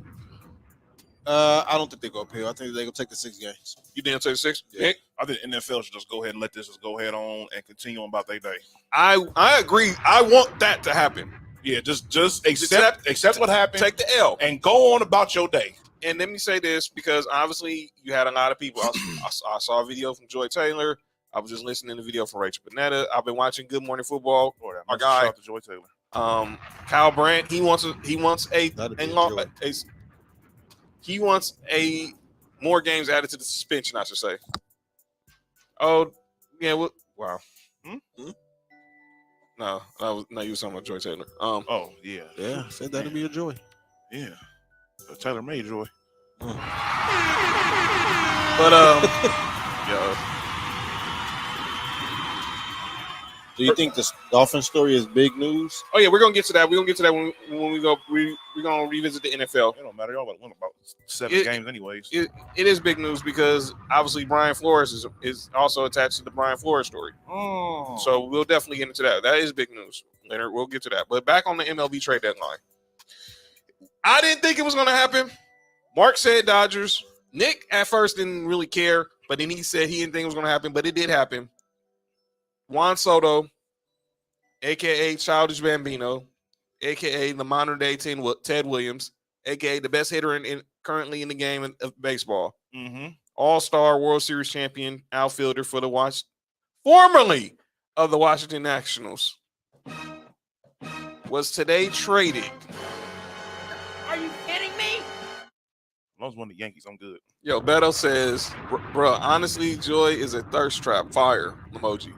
I don't think they're going to appeal. I think they're going to take the 6 games. You think they'll take the 6? Yeah. I think NFL should just go ahead and let this just go ahead on and continue on about their day. I agree. I want that to happen. Yeah, just accept what happened. Take the L. And go on about your day. And let me say this, because obviously you had a lot of people. I saw a video from Joy Taylor. I was just listening to the video from Rachel Panetta. I've been watching Good Morning Football. Our guy, shout out to Joy Taylor. Kyle Brandt. He wants more games added to the suspension, I should say. Oh, yeah. Wow. No, you were talking about Joy Taylor. Oh, yeah. Yeah, I said that'd be a joy. Yeah. Taylor made Joy. But Do you think the Dolphin story is big news? Oh yeah, we're gonna get to that. We're gonna get to that when we go. We're gonna revisit the NFL. It don't matter. Y'all won about 7 games anyways. It is big news because obviously Brian Flores is also attached to the Brian Flores story. Oh. So we'll definitely get into that. That is big news. Leonard, we'll get to that. But back on the MLB trade deadline. I didn't think it was gonna happen. Mark said Dodgers. Nick at first didn't really care, but then he said he didn't think it was gonna happen, but it did happen. Juan Soto, a.k.a. Childish Bambino, a.k.a. the modern-day Ted Williams, a.k.a. the best hitter currently in the game of baseball. Mm-hmm. All-Star World Series champion outfielder for the formerly of the Washington Nationals, was today traded. Are you kidding me? As long as one of the Yankees, I'm good. Yo, Beto says, bro, honestly, Joy is a thirst trap. Fire emoji.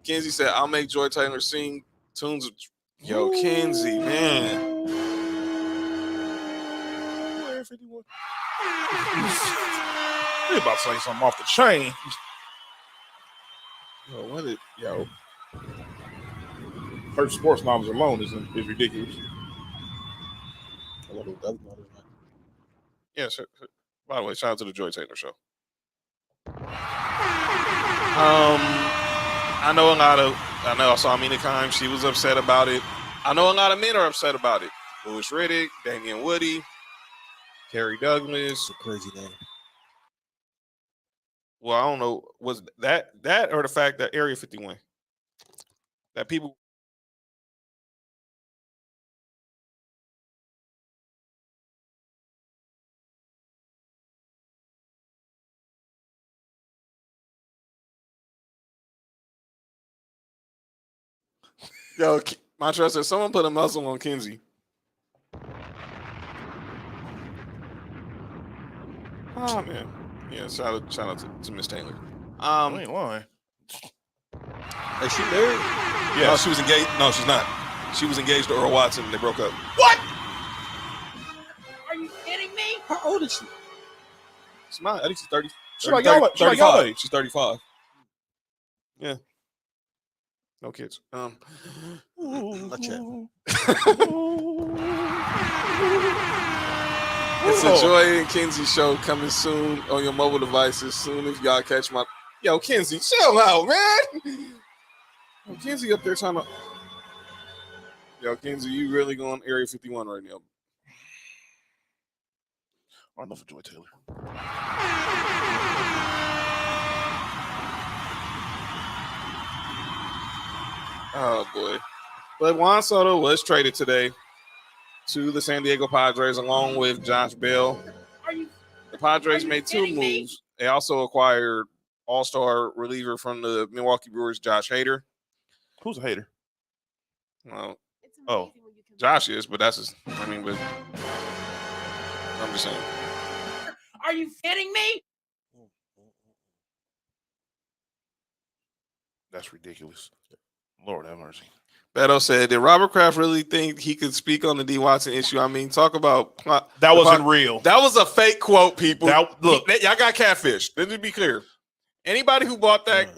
Kenzie said, I'll make Joy Taylor sing tunes of... Yo, Kenzie, man. You about to say something off the chain. Yo. Her sports knowledge alone is ridiculous. Yeah, sure. By the way, shout out to the Joy Taylor Show. I know I saw Amina Kime. She was upset about it. I know a lot of men are upset about it. Louis Riddick, Damian Woody, Kerry Douglas. A crazy name. Well, I don't know. Was that or the fact that Area 51? That people. Yo, Montreal said someone put a muzzle on Kinsey. Oh man, yeah. Shout out to Miss Taylor. I ain't lying. Is she married? Yeah, no, she was engaged. No, she's not. She was engaged to Earl Watson, and they broke up. What? Are you kidding me? How old is she? She's not. I think she's 30. She's like y'all. 35. She's 35. Yeah. No kids. Not yet. It's a Joy and Kinsey show coming soon on your mobile devices. Soon if y'all catch my. Yo, Kinsey, chill out, man. Yo, Kinsey up there trying to. Yo, Kinsey, you really going Area 51 right now? I don't know for Joy Taylor. Oh boy. But Juan Soto was traded today to the San Diego Padres along with Josh Bell. The Padres made two moves. They also acquired all-star reliever from the Milwaukee Brewers, Josh Hader. Who's a hater? Oh, Josh is, but that's his. I mean, but I'm just saying. Are you kidding me? That's ridiculous. Lord have mercy. Beto said, did Robert Kraft really think he could speak on the D. Watson issue? I mean, talk about that wasn't real. That was a fake quote, people. Look, y'all got catfish. Let me be clear. Anybody who bought that,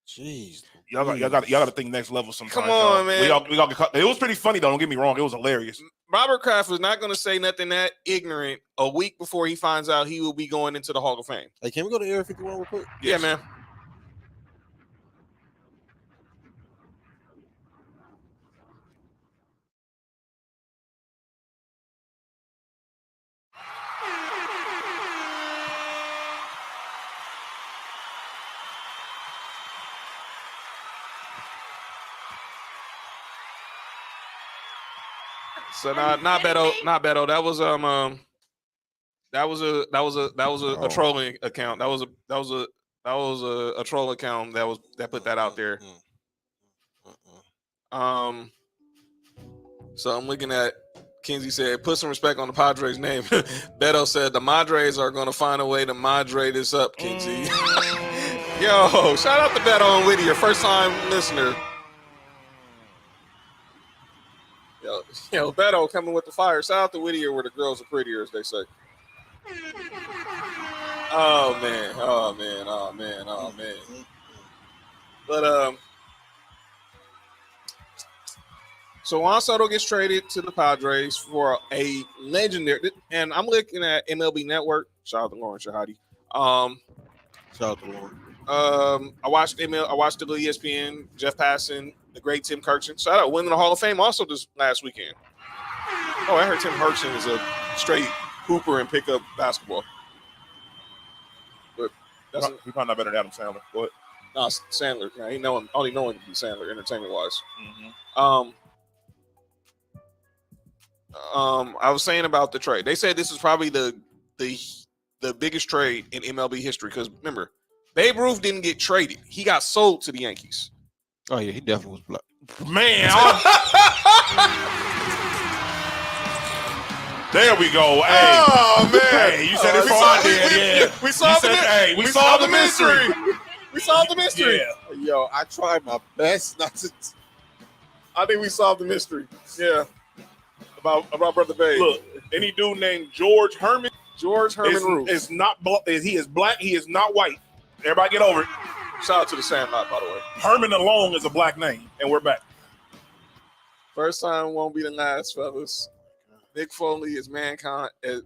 jeez, y'all got to think next level sometimes. Come on, man. We all get caught. It was pretty funny though. Don't get me wrong. It was hilarious. Robert Kraft was not going to say nothing that ignorant a week before he finds out he will be going into the Hall of Fame. Hey, can we go to Area 51 real quick? Yeah, man. So not Beto. That was a trolling account. That was a troll account that put that out there. So I'm looking at Kinsey said, put some respect on the Padres name. Beto said the Madres are gonna find a way to madre this up, Kinsey. Yo, shout out to Beto and Whittier, first time listener. Yo, Beto coming with the fire. Shout out to Whittier where the girls are prettier, as they say. Oh man. But so Juan Soto gets traded to the Padres for a legendary, and I'm looking at MLB Network. Shout out to Lauren Shahadi. Shout out to Lauren. I watched the ESPN, Jeff Passan, the great Tim Kirkson. Shout out, winning the Hall of Fame also this last weekend. Oh, I heard Tim Kirkson is a straight hooper and pick up basketball. But he's probably not better than Adam Sandler. Go ahead. No, Sandler. No, he only knowing to be Sandler, entertainment wise. Mm-hmm. I was saying about the trade. They said this is probably the biggest trade in MLB history because remember, Babe Ruth didn't get traded; he got sold to the Yankees. Oh yeah, he definitely was black. Man, there we go. Hey, oh man! Hey, you said it before I did. Yeah, we solved the we solved the mystery. We solved the mystery. Yeah. Yo, I tried my best not to. I think we solved the mystery. Yeah. About Brother Babe. Look, any dude named George Herman, George Herman Roos. It's not. He is black. He is not white. Everybody get over it. Shout out to the Sandlot, by the way. Herman alone is a black name, and we're back. First time won't be the last, fellas. Nick Foley is mankind as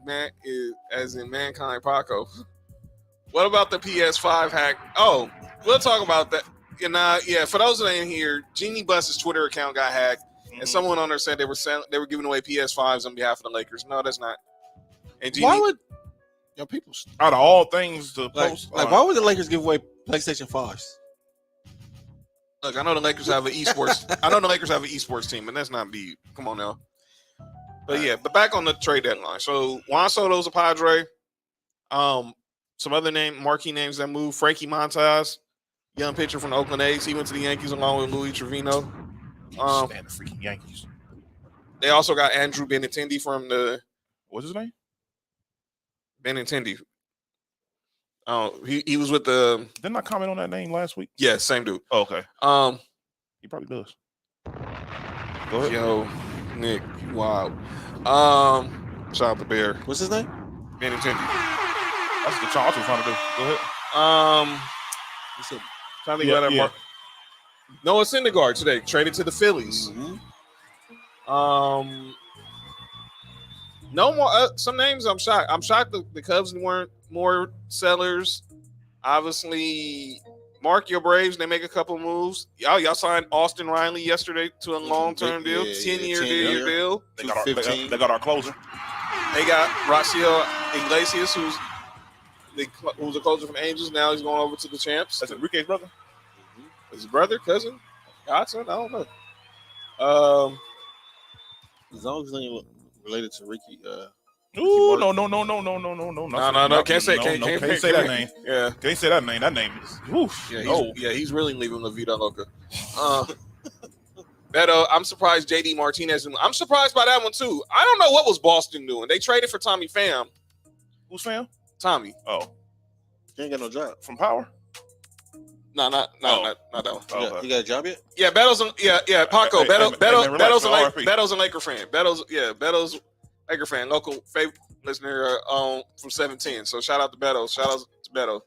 in mankind Paco. What about the PS5 hack? Oh, we'll talk about that. Yeah, for those that ain't here, Jeannie Buss's Twitter account got hacked, and someone on there said they were giving away PS5s on behalf of the Lakers. No, that's not. And Jeannie, Why would people Out of all things to post, why would the Lakers give away PlayStation 5s? look, I know the Lakers have an esports. I know the Lakers have an esports team, and that's not me. Come on now. But yeah, but back on the trade deadline. So Juan Soto's a Padre. Some other marquee names that moved. Frankie Montas, young pitcher from the Oakland A's. He went to the Yankees along with Louis Trevino. Stand the freaking Yankees. They also got Andrew Benintendi from the What's his name? Benintendi. He was with the Didn't I comment on that name last week? yeah, same dude. Oh, okay. He probably does. Go ahead. Yo, Nick, wow. Shout out to Bear. What's his name? Benintendi. That's the Charles was trying to do. Go ahead. Trying to think about that. Noah Syndergaard today traded to the Phillies. Mm-hmm. No more. Some names I'm shocked. I'm shocked the Cubs weren't more sellers. Obviously, mark your Braves. They make a couple moves. Y'all signed Austin Riley yesterday to a long-term deal, 10-year deal. They got our closer. They got Raciel Iglesias, who's a closer from Angels. Now he's going over to the Champs. That's Enrique's brother. His brother, cousin, godson. I don't know. As long as they ain't related to Ricky. Ooh, no. No. Can't say that name. Yeah, Can't say that name. That name is. Oof. Yeah, he's really leaving La Vida Loca. Beto, I'm surprised JD Martinez. I'm surprised by that one too. I don't know what was Boston doing. They traded for Tommy Pham. Who's Pham? Tommy. Oh, He ain't got no job. from Power. No, not that one. Oh, okay. He got a job yet? Yeah, Beto's. Paco. Relax, Beto's a Laker fan. Beto's Laker fan. Local favorite listener from 710. So shout out to Beto. Shout out to Beto.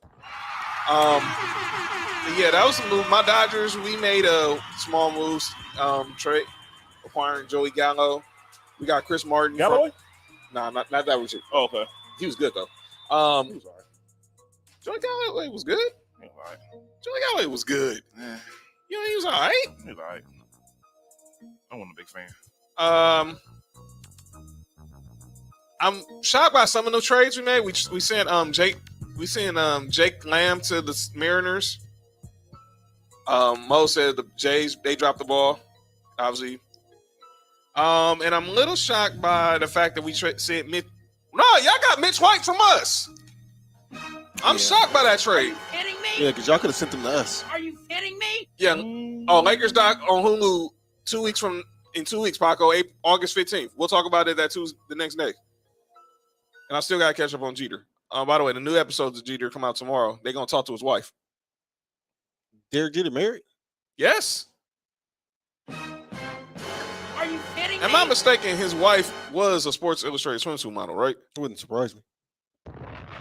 Yeah, that was a move. My Dodgers, we made a small moves. Trade acquiring Joey Gallo. We got Chris Martin. Galloway? Nah, not that Richard. Oh, okay. He was good though. He was all right. Joey Galloway was good. He was all right. Joey Galloway was good. Yeah. You know, he was all right. He was all right. I wasn't a big fan. I'm shocked by some of the trades we made. We sent Jake Lamb to the Mariners. Mo said the Jays they dropped the ball, obviously. And I'm a little shocked by the fact that we sent Mitch. No, y'all got Mitch White from us. I'm shocked by that trade. Kidding me? Yeah, because y'all could have sent them to us. Are you kidding me? Yeah. Oh, Lakers doc on Hulu 2 weeks in 2 weeks, Paco, August 15th. We'll talk about it the next day. And I still got to catch up on Jeter. By the way, the new episodes of Jeter come out tomorrow. They're going to talk to his wife. Derek Jeter married? Yes. Are you kidding me? Am I mistaken? His wife was a Sports Illustrated swimsuit model, right? It wouldn't surprise me.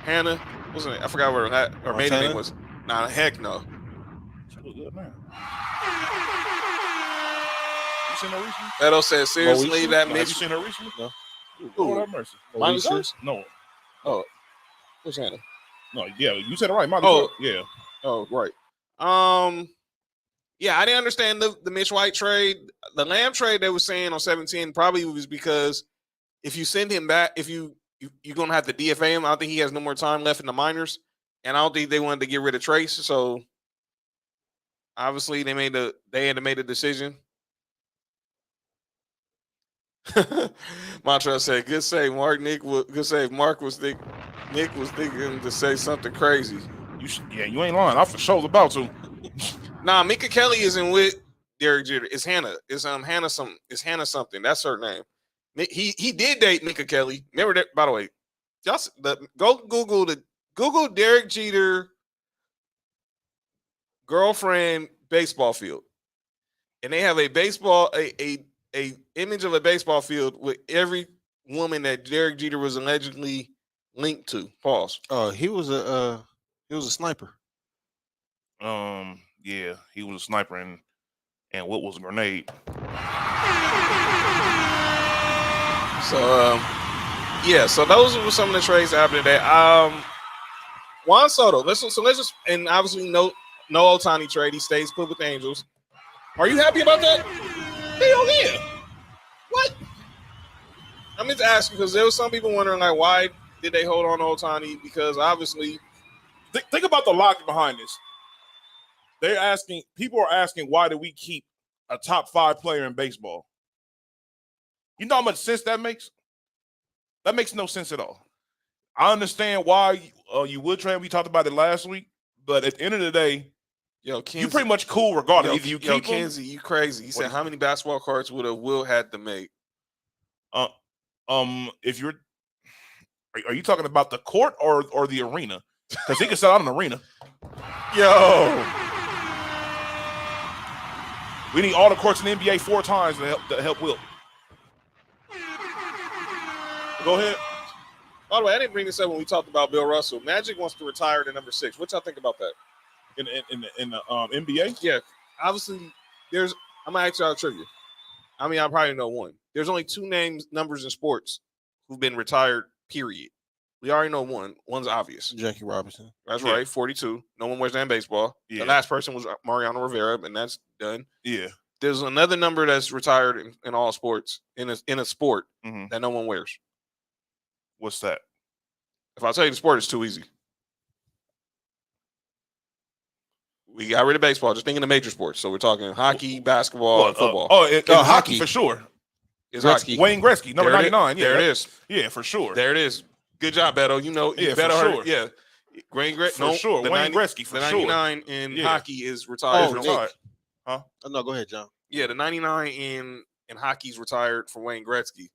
Hannah, wasn't it? I forgot what her maiden name was. Nah, heck no. She look good now. You seen her recently? Beto said, seriously, that Have you Mitch. seen her recently? No. Lord have mercy. Miley Cyrus? No. What's Hannah? No, yeah, you said it right. Miley Oh. Cyrus. Yeah. Oh, right. Yeah, I didn't understand the Mitch White trade. The Lamb trade they were saying on 17 probably was because if you send him back, if you're gonna have to DFA him, I don't think he has no more time left in the minors, and I don't think they wanted to get rid of Trace. So obviously they had to make a decision. Montreal said, "Good save, Mark. Good save. Mark was thinking. Nick was thinking to say something crazy. You ain't lying. I for sure was about to. Nah, Mika Kelly isn't with Derek Jeter. It's Hannah. It's Hannah something. It's Hannah something. That's her name. He did date Mika Kelly. Remember that, by the way. Go Google Derek Jeter girlfriend baseball field. And they have a image of a baseball field with every woman that Derek Jeter was allegedly linked to? Pause. He was a sniper. Yeah, he was a sniper, and what was a grenade? So, yeah. So those were some of the trades that happened today. Juan Soto. Let's just, and obviously no Ohtani trade. He stays put with the Angels. Are you happy about that? Hell yeah. What? I'm just asking because there was some people wondering like why did they hold on to Ohtani? Because obviously, think about the logic behind this. People are asking why do we keep a top 5 player in baseball? You know how much sense that makes? That makes no sense at all. I understand why you would trade. We talked about it last week, but at the end of the day, yo, Kenzie, you pretty much cool regardless. Yo, Either you keep Kenzie, you crazy. You said how many basketball cards would have Will had to make? If you're, are you talking about the court or the arena? Because he can sell out an arena. Yo, we need all the courts in the NBA 4 times to help Will. Go ahead. By the way, I didn't bring this up when we talked about Bill Russell. Magic wants to retire to number 6. What y'all think about that? In the NBA? Yeah, obviously, I'm gonna ask y'all a trivia. I mean, I probably know one. There's only 2 numbers in sports who've been retired. Period. We already know one. One's obvious. Jackie Robinson. That's right. 42. No one wears that in baseball. Yeah. The last person was Mariano Rivera, and that's done. Yeah. There's another number that's retired in all sports in a sport Mm-hmm. that no one wears. What's that? If I tell you the sport, it's too easy. We got rid of baseball. Just think of the major sports. So we're talking hockey, basketball, and football. Hockey for sure. It's hockey. Wayne Gretzky, number 99. There it is. Yeah, for sure. There it is. Good job, Beto. You know, yeah, Beto for sure. Yeah. Wayne Gretzky. For sure. Wayne Gretzky, for the sure. 99 in hockey is retired. Huh? Oh, no, go ahead, John. Yeah, the 99 in hockey's retired for Wayne Gretzky.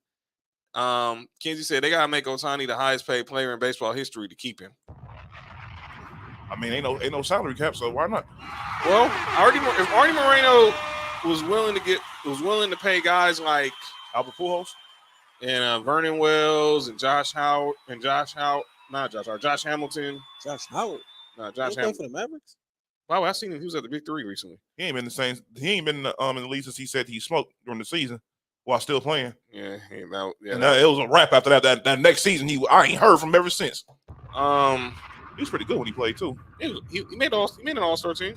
Kenzie said they gotta make Ohtani the highest paid player in baseball history to keep him. I mean, ain't no salary cap, so why not? Well, if Artie Moreno was willing to pay guys like Albert Pujols and Vernon Wells and Josh Hamilton. Josh Howard. Josh Hamilton. For the Mavericks. Wow, I seen him. He was at the Big 3 recently. He ain't been in the league since he said he smoked during the season while still playing. Yeah, it was a wrap after that. That next season, I ain't heard from him ever since. He was pretty good when he played too. He made an All-Star team.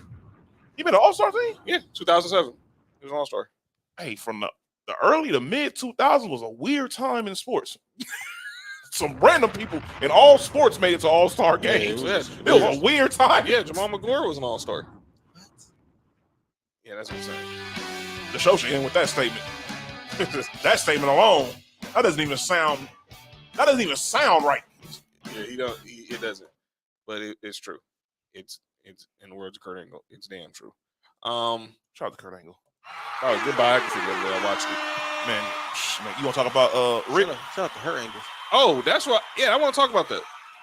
He made an All-Star team? Yeah, 2007. He was an All-Star. Hey, from the early to mid 2000s was a weird time in sports. Some random people in all sports made it to All-Star games. Yeah, it was a weird time. Yeah, Jamal McGlory was an All-Star. What? Yeah, that's what I'm saying. The show should end with that statement. That statement alone, that doesn't even sound right. Yeah, it doesn't. But it's true. It's in the words of Kurt Angle, it's damn true. Shout out to Kurt Angle. Oh, good biography the other day. I watched it. Man, you want to talk about Rick? Shout out to her Angle. Oh, that's what. Yeah, I want to talk about that.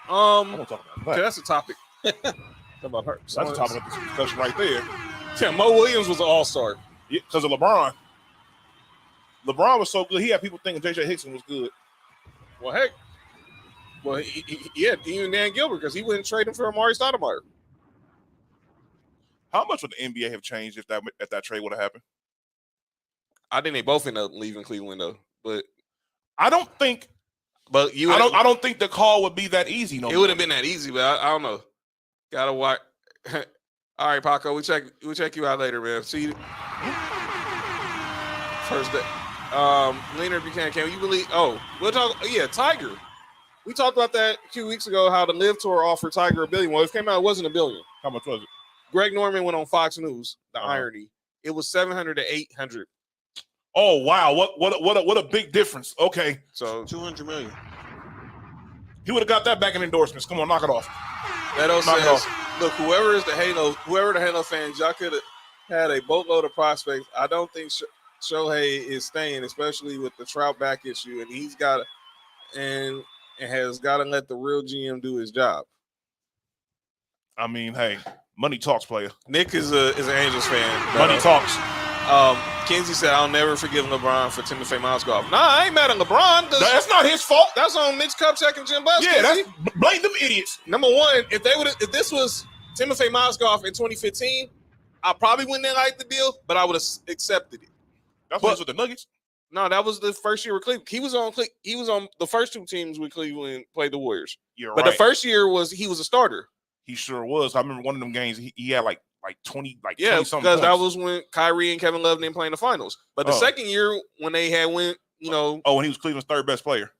I want to talk about that. Okay, that's a topic. Talk about her. That's a topic of this discussion right there. Yeah, Mo Williams was an All-Star. Yeah, because of LeBron. LeBron was so good, he had people thinking J.J. Hickson was good. Well, heck. Well, yeah, even Dan Gilbert, because he wouldn't trade him for Amari Stoudemire. How much would the NBA have changed if that trade would have happened? I think they both ended up leaving Cleveland, though. But I don't think. But I don't think the call would be that easy. No, it would have been that easy, but I don't know. Gotta watch. All right, Paco, we'll check you out later, man. See you. First day. Leonard Buchanan, can you believe? Oh, we'll talk. Yeah, Tiger. We talked about that a few weeks ago. How the Live Tour offered Tiger $1 billion. Well, it came out it wasn't $1 billion. How much was it? Greg Norman went on Fox News. The irony. It was 700 to 800. Oh wow! What a big difference. Okay, so $200 million. He would have got that back in endorsements. Come on, knock it off. Beto says, "Look, whoever the Halo fans, y'all could have had a boatload of prospects. I don't think Shohei is staying, especially with the Trout back issue, and he's got and has got to let the real GM do his job." I mean, hey, money talks, player. Nick is an Angels fan. Money talks. Kenzie said, "I'll never forgive LeBron for Timothy Mozgov." Nah, I ain't mad at LeBron. That's not his fault. That's on Mitch Kupchak and Jim Buss. Yeah, that's blame them idiots. Number one. If this was Timothy Mozgov in 2015, I probably wouldn't have liked the deal, but I would have accepted it. That's what with the Nuggets. No, that was the first year with Cleveland. He was on the first two teams with Cleveland played the Warriors. You're but right. The first year he was a starter. He sure was. I remember one of them games. He had like 20, like 20 something. Because that was when Kyrie and Kevin Love didn't play in the finals. But the second year when they had when he was Cleveland's third best player.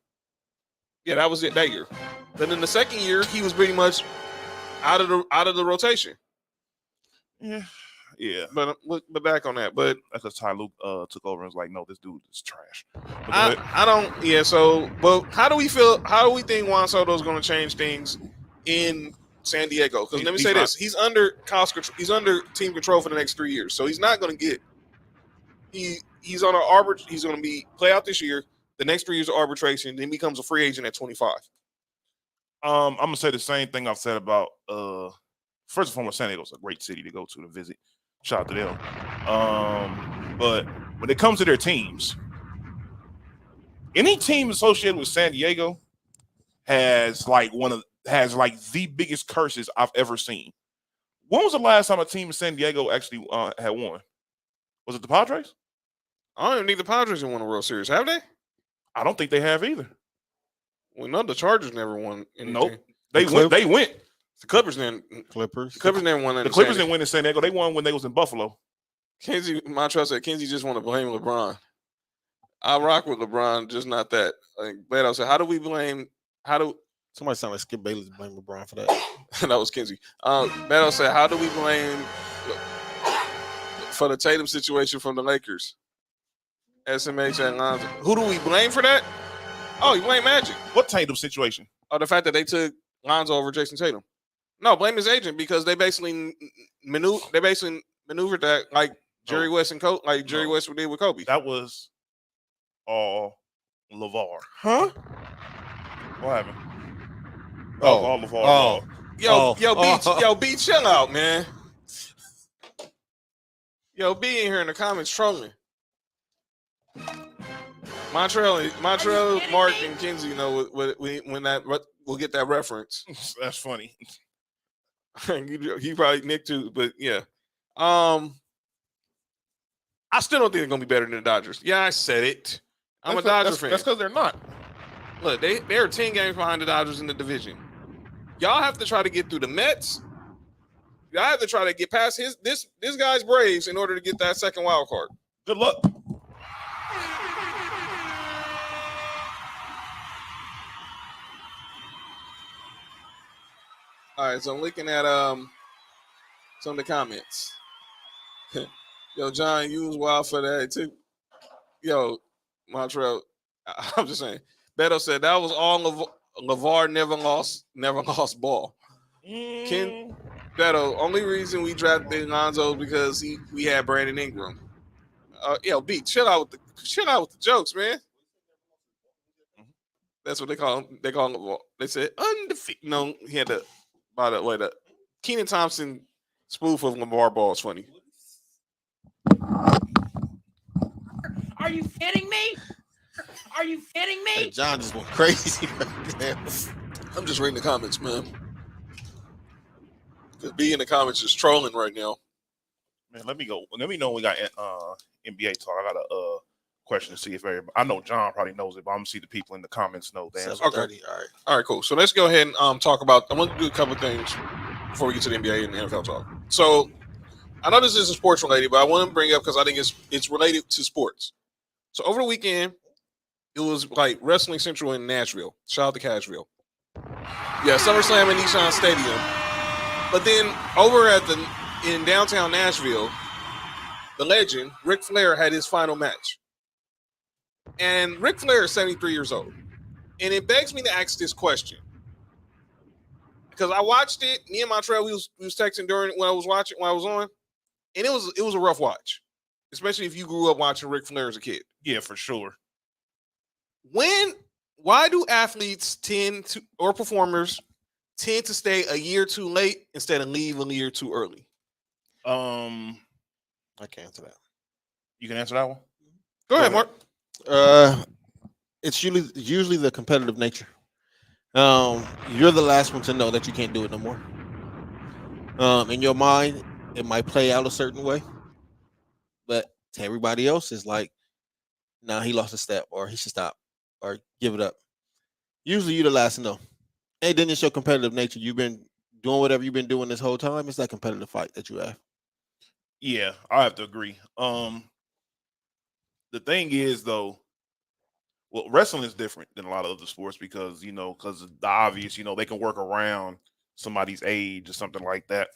Yeah, that was it that year. Then in the second year, he was pretty much out of the rotation. Yeah. But back on that. But that's because Ty Lue took over and was like, no, this dude is trash. I don't. Yeah. So, but how do we feel? How do we think Juan Soto is going to change things in San Diego? Because let me say this: he's under he's under team control for the next 3 years, so he's not going to get. He's on an He's going to be play out this year. The next 3 years of arbitration, then becomes a free agent at 25. I'm gonna say the same thing I've said about first and foremost, San Diego's a great city to go to visit. Shout out to them. But when it comes to their teams, any team associated with San Diego has like the biggest curses I've ever seen. When was the last time a team in San Diego actually had won? Was it the Padres? I don't even think the Padres have won a World Series, have they? I don't think they have either. Well, no, the Chargers never won anything. Nope. They went. The Clippers then. Clippers. The Clippers never won. The Clippers didn't win in San Diego. They won when they was in Buffalo. Montreal said Kenzie just want to blame LeBron. I rock with LeBron, just not that. Like Beto said, how do we blame? Somebody sound like Skip Bayless blame LeBron for that? That was Kenzie. Beto said, how do we blame for the Tatum situation from the Lakers? SMH and Lonzo. Who do we blame for that? Oh, you blame Magic. What Tatum situation? Oh, the fact that they took Lonzo over Jason Tatum. No, blame his agent because they basically maneuvered that like Jerry West and Jerry West did with Kobe. That was all LeVar. Huh? What happened? All LeVar. Yo, B, chill out, man. Yo, B in here in the comments trolling. Montreal, Mark, and Kenzie know when that we'll get that reference. That's funny. You probably Nick too, but yeah. I still don't think they're gonna be better than the Dodgers. Yeah, I said it. I'm a Dodger fan. That's because they're not. Look, they're 10 games behind the Dodgers in the division. Y'all have to try to get through the Mets. Y'all have to try to get past this guy's Braves in order to get that second wild card. Good luck. All right, so I'm looking at some of the comments. Yo, John, you was wild for that too. Yo, Montreal, I'm just saying. Beto said that was all LeVar never lost ball. Ken Beto, only reason we drafted Lonzo because we had Brandon Ingram. Yo, B, chill out with the jokes, man. That's what they call him. They call him. They said undefeated. No, he had to. By the way, the Keenan Thompson spoof of LeVar Ball is funny. Are you kidding me? Are you kidding me? Hey, John just went crazy right now. I'm just reading the comments, man. Because B in the comments is trolling right now. Man, let me go. Let me know when we got NBA talk. I got a question to see if everybody. I know John probably knows it, but I'm gonna see the people in the comments know that. Okay. All right, cool. So let's go ahead and talk about. I want to do a couple of things before we get to the NBA and the NFL talk. So I know this isn't sports related, but I want to bring it up because I think it's related to sports. So over the weekend, it was like Wrestling Central in Nashville. Shout out to Cashville. Yeah, SummerSlam in Nissan Stadium. But then over in downtown Nashville, the legend Ric Flair had his final match. And Ric Flair is 73 years old. And it begs me to ask this question. Because I watched it, me and Montreal, we was texting during when I was on, and it was a rough watch. Especially if you grew up watching Ric Flair as a kid. Yeah, for sure. Why do athletes or performers tend to stay a year too late instead of leave a year too early? I can't answer that. You can answer that one. Go ahead, Mark. It's usually the competitive nature. You're the last one to know that you can't do it no more. In your mind, it might play out a certain way, but to everybody else, it's like, nah, he lost a step, or he should stop, or give it up. Usually, you're the last to know. And then it's your competitive nature. You've been doing whatever you've been doing this whole time. It's that competitive fight that you have. Yeah, I have to agree. The thing is, though, well, wrestling is different than a lot of other sports because because the obvious, they can work around somebody's age or something like that.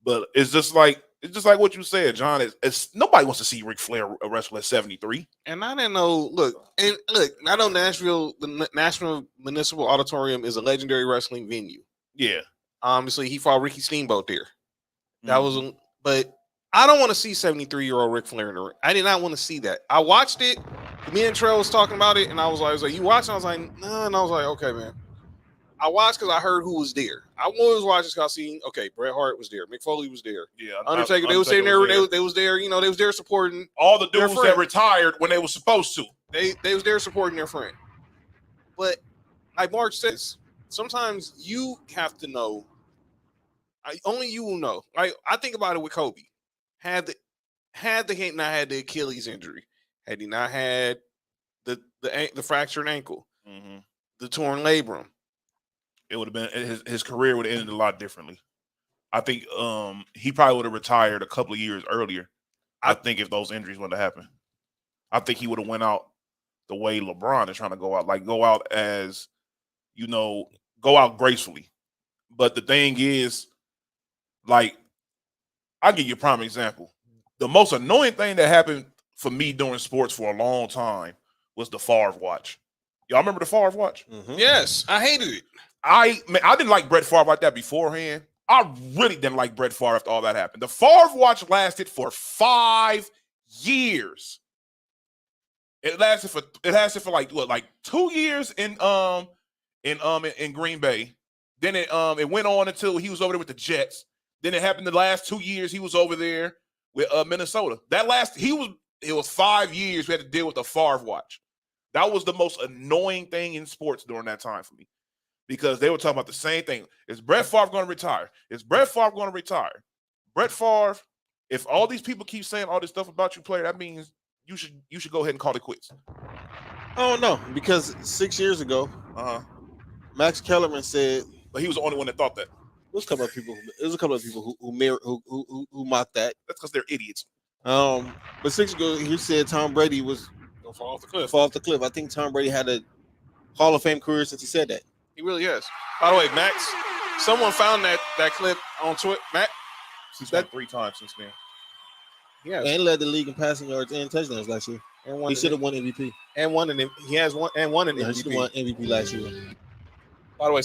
But it's just like what you said, John. It's nobody wants to see Ric Flair wrestle at 73. And I didn't know. Look, I know Nashville, the National Municipal Auditorium is a legendary wrestling venue. Yeah, Obviously, he fought Ricky Steamboat there. That was, but I don't want to see 73-year-old Ric Flair in the ring. I did not want to see that. I watched it. Me and Trell was talking about it, and I was like, "You watching?" I was like, "No," and I was like, "Okay, man." I watched because I heard who was there. I was watching because I seen, okay, Bret Hart was there, Mick Foley was there, yeah. Undertaker. They was sitting there. They was there. They was there supporting all the their dudes friend. that retired when they were supposed to. They was there supporting their friend. But like Mark says, sometimes you have to know. Only you will know. Like I think about it with Kobe. Had he not had the Achilles injury, had he not had the fractured ankle, the torn labrum, it would have been his career would have ended a lot differently. I think he probably would have retired a couple of years earlier. I think if those injuries wouldn't have happened, I think he would have went out the way LeBron is trying to go out, like go out as go out gracefully. But the thing is, like, I'll give you a prime example. The most annoying thing that happened for me doing sports for a long time was the Favre watch. Y'all remember the Favre watch? Mm-hmm. Yes, I hated it. I didn't like Brett Favre like that beforehand. I really didn't like Brett Favre after all that happened. The Favre watch lasted for 5 years. It lasted for like 2 years in Green Bay. Then it went on until he was over there with the Jets. Then it happened the last 2 years he was over there with Minnesota. It was 5 years we had to deal with the Favre watch. That was the most annoying thing in sports during that time for me. Because they were talking about the same thing. Is Brett Favre going to retire? Is Brett Favre going to retire? Brett Favre, if all these people keep saying all this stuff about you, player, that means you should go ahead and call it quits. Oh no, because 6 years ago, Max Kellerman said, but he was the only one that thought that. There's a couple of people who mocked that. That's because they're idiots. But 6 years ago, he said Tom Brady was gonna fall off the cliff. I think Tom Brady had a Hall of Fame career since he said that. He really has. By the way, Max, someone found that clip on Twitter. Matt, he's won 3 times since then. Yeah, and led the league in passing yards and touchdowns last year. And he should have won MVP. And won an MVP. He has won and won an MVP. He should have won MVP last year. By the way,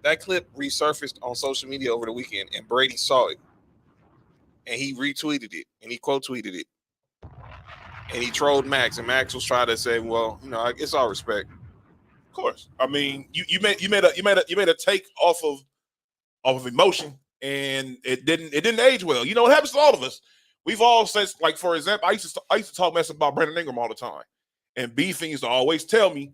that clip resurfaced on social media over the weekend, and Brady saw it, and he retweeted it, and he quote tweeted it, and he trolled Max, and Max was trying to say, "Well, it's all respect." Of course. I mean, you made a take off of emotion, and it didn't age well. It happens to all of us. We've all said, like, for example, I used to talk mess about Brandon Ingram all the time, and B-Fin used to always tell me,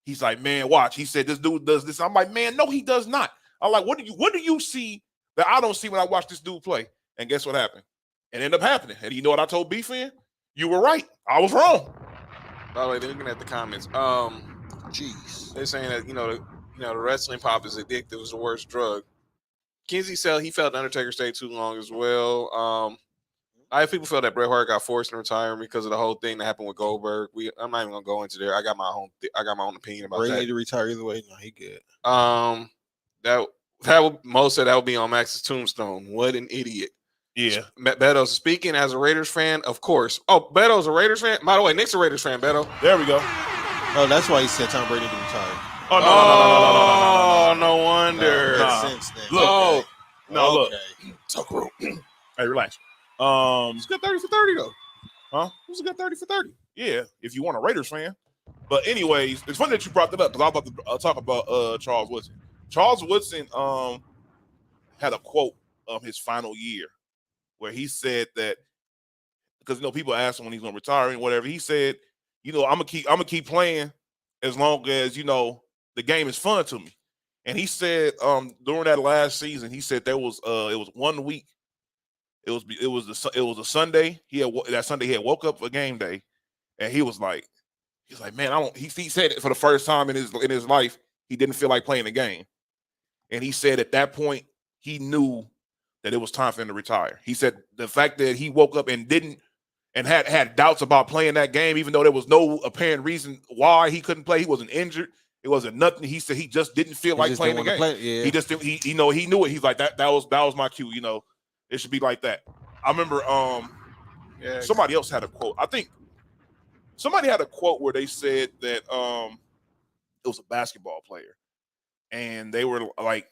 he's like, "Man, watch." He said, "This dude does this." I'm like, "Man, no, he does not." I'm like, "What do you see that I don't see when I watch this dude play?" And guess what happened? It ended up happening. And you know what I told B-Fin? You were right. I was wrong. By the way, they're looking at the comments. Jeez, they're saying that the wrestling pop is addictive. It was the worst drug. Kinsey said he felt Undertaker stayed too long as well. I have people feel that Bret Hart got forced into retirement because of the whole thing that happened with Goldberg. I'm not even gonna go into there. I got my own opinion about that. Brady to retire either way. No, he good. Most said that would be on Max's tombstone. What an idiot. Yeah. Beto's speaking as a Raiders fan, of course. Oh, Beto's a Raiders fan. By the way, Nick's a Raiders fan. Beto. There we go. Oh, that's why he said Tom Brady to retire. Oh, no wonder. Look, look. Tuck room. Hey, relax. It's a good 30 for 30 though. Huh? It was a good 30 for 30. Yeah, if you want a Raiders fan. But anyways, it's funny that you brought that up because I was about to talk about Charles Woodson. Charles Woodson had a quote of his final year where he said that because people ask him when he's gonna retire and whatever. He said, I'm gonna keep playing as long as the game is fun to me. And he said, during that last season, he said it was 1 week. It was a Sunday. That Sunday he had woke up for game day, and he's like, man, he said it for the first time in his life, he didn't feel like playing the game. And he said at that point he knew that it was time for him to retire. He said the fact that he woke up and had doubts about playing that game, even though there was no apparent reason why he couldn't play. He wasn't injured. It wasn't nothing. He said he just didn't feel like playing the game. Yeah. He just he knew it. He's like that was my cue. It should be like that. I remember somebody else had a quote. I think somebody had a quote where they said that it was a basketball player, and they were like,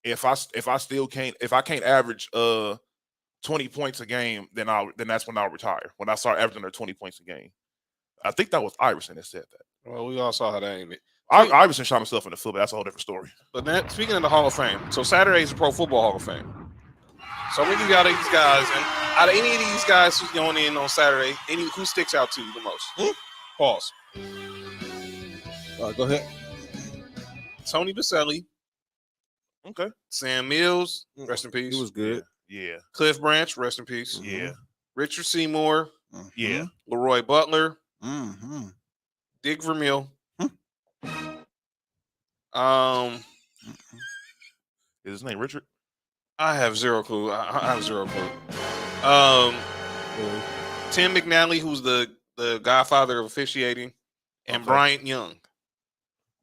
if I can't average 20 points a game, then that's when I'll retire. When I start averaging 20 points a game. I think that was Iverson that said that. Well, we all saw how that ended. Iverson shot himself in the foot, but that's a whole different story. But speaking of the Hall of Fame, so Saturday is the Pro Football Hall of Fame. So we give out these guys, and out of any of these guys who's going in on Saturday, who sticks out to you the most? Pause. All right, go ahead. Tony Baselli. Okay. Sam Mills, rest in peace. He was good. Yeah. Cliff Branch, rest in peace. Yeah. Richard Seymour. Yeah. Leroy Butler. Mm-hmm. Dick Vermeil. Is his name Richard? I have zero clue. I have zero clue. Tim McNally, who's the godfather of officiating, and Bryant Young.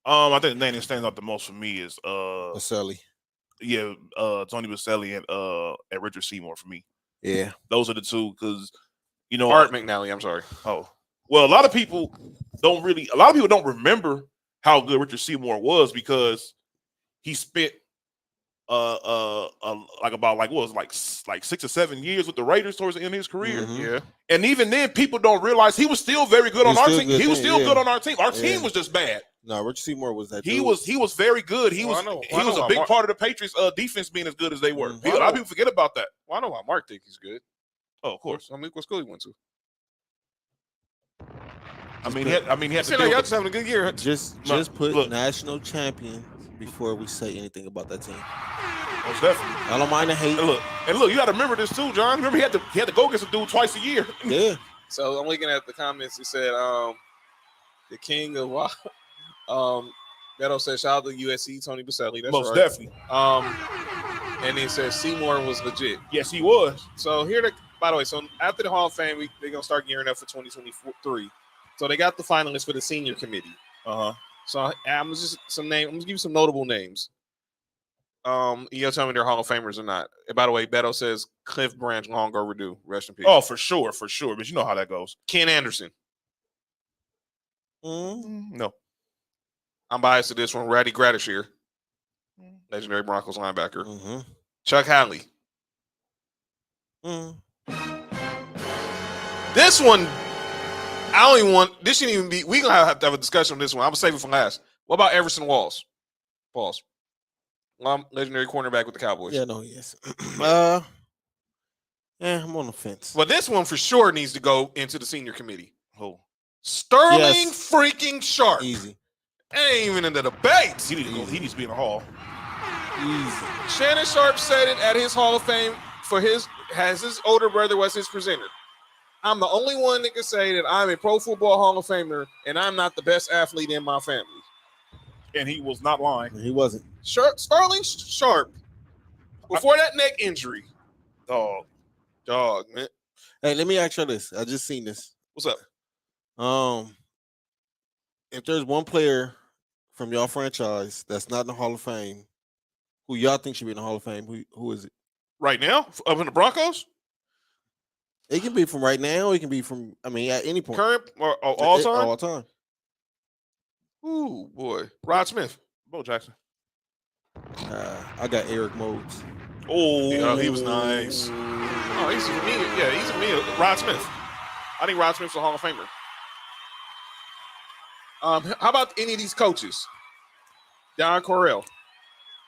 I think the name that stands out the most for me is Baselli. Yeah, Tony Baselli and Richard Seymour for me. Yeah. Those are the two because Art McNally, I'm sorry. Oh. Well, a lot of people don't remember how good Richard Seymour was because he spent like 6 or 7 years with the Raiders towards the end of his career. Mm-hmm. Yeah. And even then, people don't realize he was still very good on our team. He was still good on our team. Our team was just bad. No, Richard Seymour was that. He was very good. He was a big part of the Patriots' defense being as good as they were. Mm-hmm. A lot of people forget about that. Well, I know why Mark think he's good. Oh, of course. I mean, what school he went to? He had to y'all just having a good year. Just put national champion before we say anything about that team. Most definitely. I don't mind the hate. And look, you got to remember this too, John. Remember he had to go get some dude twice a year. Yeah. So I'm looking at the comments. He said, the king of Beto said, shout out to USC, Tony Baselli. That's Most right. definitely. And he said Seymour was legit. Yes, he was. So by the way, so after the Hall of Fame, they're gonna start gearing up for 2023. So they got the finalists for the senior committee. So I'm gonna give you some notable names. You'll tell me they're Hall of Famers or not. And by the way, Beto says Cliff Branch long overdue. Rest in peace. Oh, for sure. But you know how that goes. Ken Anderson. No. I'm biased to this one. Ratty Gradishir, legendary Broncos linebacker. Mm-hmm. Chuck Howley. This one, I don't even want. This shouldn't even be. We're gonna have to have a discussion on this one. I'm gonna save it for last. What about Everson Walls? Pause. Legendary cornerback with the Cowboys. Yeah, no, yes. I'm on the fence. But this one for sure needs to go into the senior committee. Oh. Sterling freaking Sharp. Easy. Ain't even in the debates. He needs to be in the Hall. Easy. Shannon Sharp said it at his Hall of Fame his older brother was his presenter. I'm the only one that can say that I'm a Pro Football Hall of Famer and I'm not the best athlete in my family. And he was not lying. He wasn't. Sterling Sharp, before that neck injury. Dog, man. Hey, let me ask you this. I just seen this. What's up? If there's one player from y'all franchise that's not in the Hall of Fame, who y'all think should be in the Hall of Fame, who is it? Right now? Up in the Broncos? It can be from right now. It can be from, at any point. Current or all time? All time. Ooh, boy. Rod Smith. Bo Jackson. I got Eric Modes. Oh, he was nice. Oh, he's for me. Yeah, he's for me. Rod Smith. I think Rod Smith's a Hall of Famer. How about any of these coaches? Don Coryell.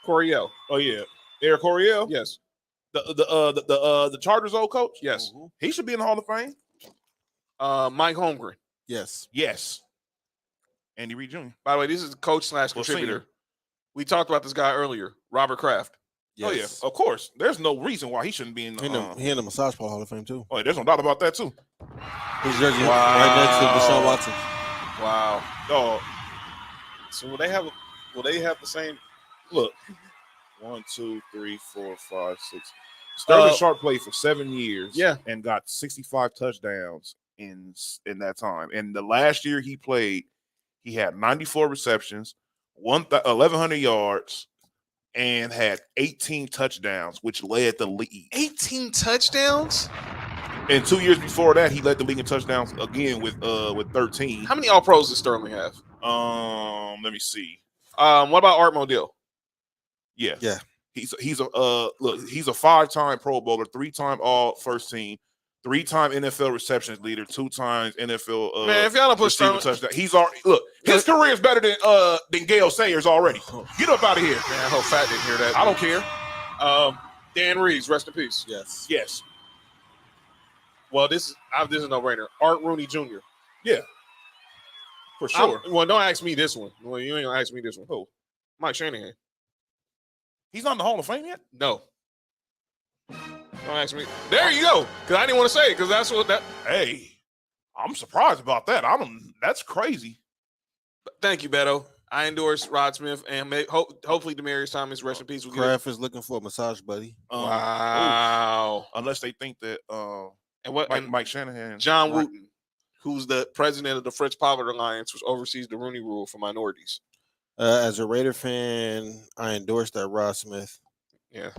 Oh, yeah. Eric Coryell? Yes. The Chargers old coach. Yes. He should be in the Hall of Fame. Mike Holmgren. Yes. Yes. Andy Reid Jr. By the way, this is the coach / contributor. senior. We talked about this guy earlier, Robert Kraft. Oh yeah, of course. There's no reason why he shouldn't be in the. He in the Massage Parlor Hall of Fame too. Oh, there's no doubt about that too. His jersey right next to Deshaun Watson. Wow. Dog. So will they have the same? Look, 1, 2, 3, 4, 5, 6. Sterling Sharp played for 7 years. Yeah. And got 65 touchdowns in that time. And the last year he played, he had 94 receptions, 1,100 yards, and had 18 touchdowns, which led the league. 18 touchdowns? And 2 years before that, he led the league in touchdowns again with 13. How many All Pros does Sterling have? Let me see. What about Art Modell? Yeah. Yeah. He's a 5-time Pro Bowler, 3-time All First Team, 3-time NFL receptions leader, 2 times NFL. Man, if y'all don't put receiving Sterling, touchdown, he's already his career is better than Gale Sayers already. Get up out of here. Man, I hope Fat didn't hear that. I don't care. Dan Reeves, rest in peace. Yes. Well, this is no brainer. Art Rooney Jr. Yeah. For sure. Well, don't ask me this one. Well, you ain't gonna ask me this one. Who? Mike Shanahan. He's not in the Hall of Fame yet? No. Don't ask me. There you go. Because I didn't want to say it because that's what that. Hey, I'm surprised about that. That's crazy. Thank you, Beto. I endorse Rod Smith and hopefully Demaryius Thomas, rest in peace. Kraft is looking for a massage buddy. Wow. Unless they think that Mike Shanahan. John Wooten, who's the president of the Fritz Pollard Alliance, which oversees the Rooney Rule for minorities. As a Raider fan, I endorse that Rod Smith. Yeah.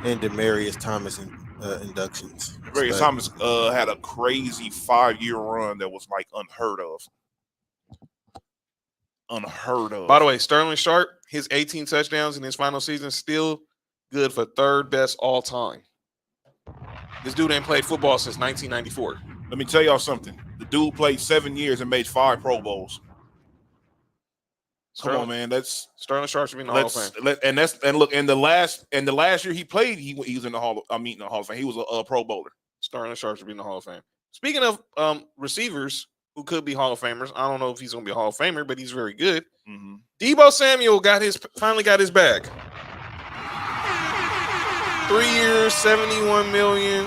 And Demaryius Thomas inductions. Demaryius Thomas had a crazy 5-year run that was like unheard of. By the way, Sterling Sharp, his 18 touchdowns in his final season, still good for 3rd best all time. This dude ain't played football since 1994. Let me tell y'all something. The dude played 7 years and made 5 Pro Bowls. Come on, man. That's Sterling Sharp should be in the Hall of Fame. And look, in the last year he played, he was in the Hall of Fame. He was a Pro Bowler. Sterling Sharp should be in the Hall of Fame. Speaking of receivers who could be Hall of Famers, I don't know if he's going to be a Hall of Famer, but he's very good. Mm-hmm. Deebo Samuel finally got his bag. 3 years, $71 million,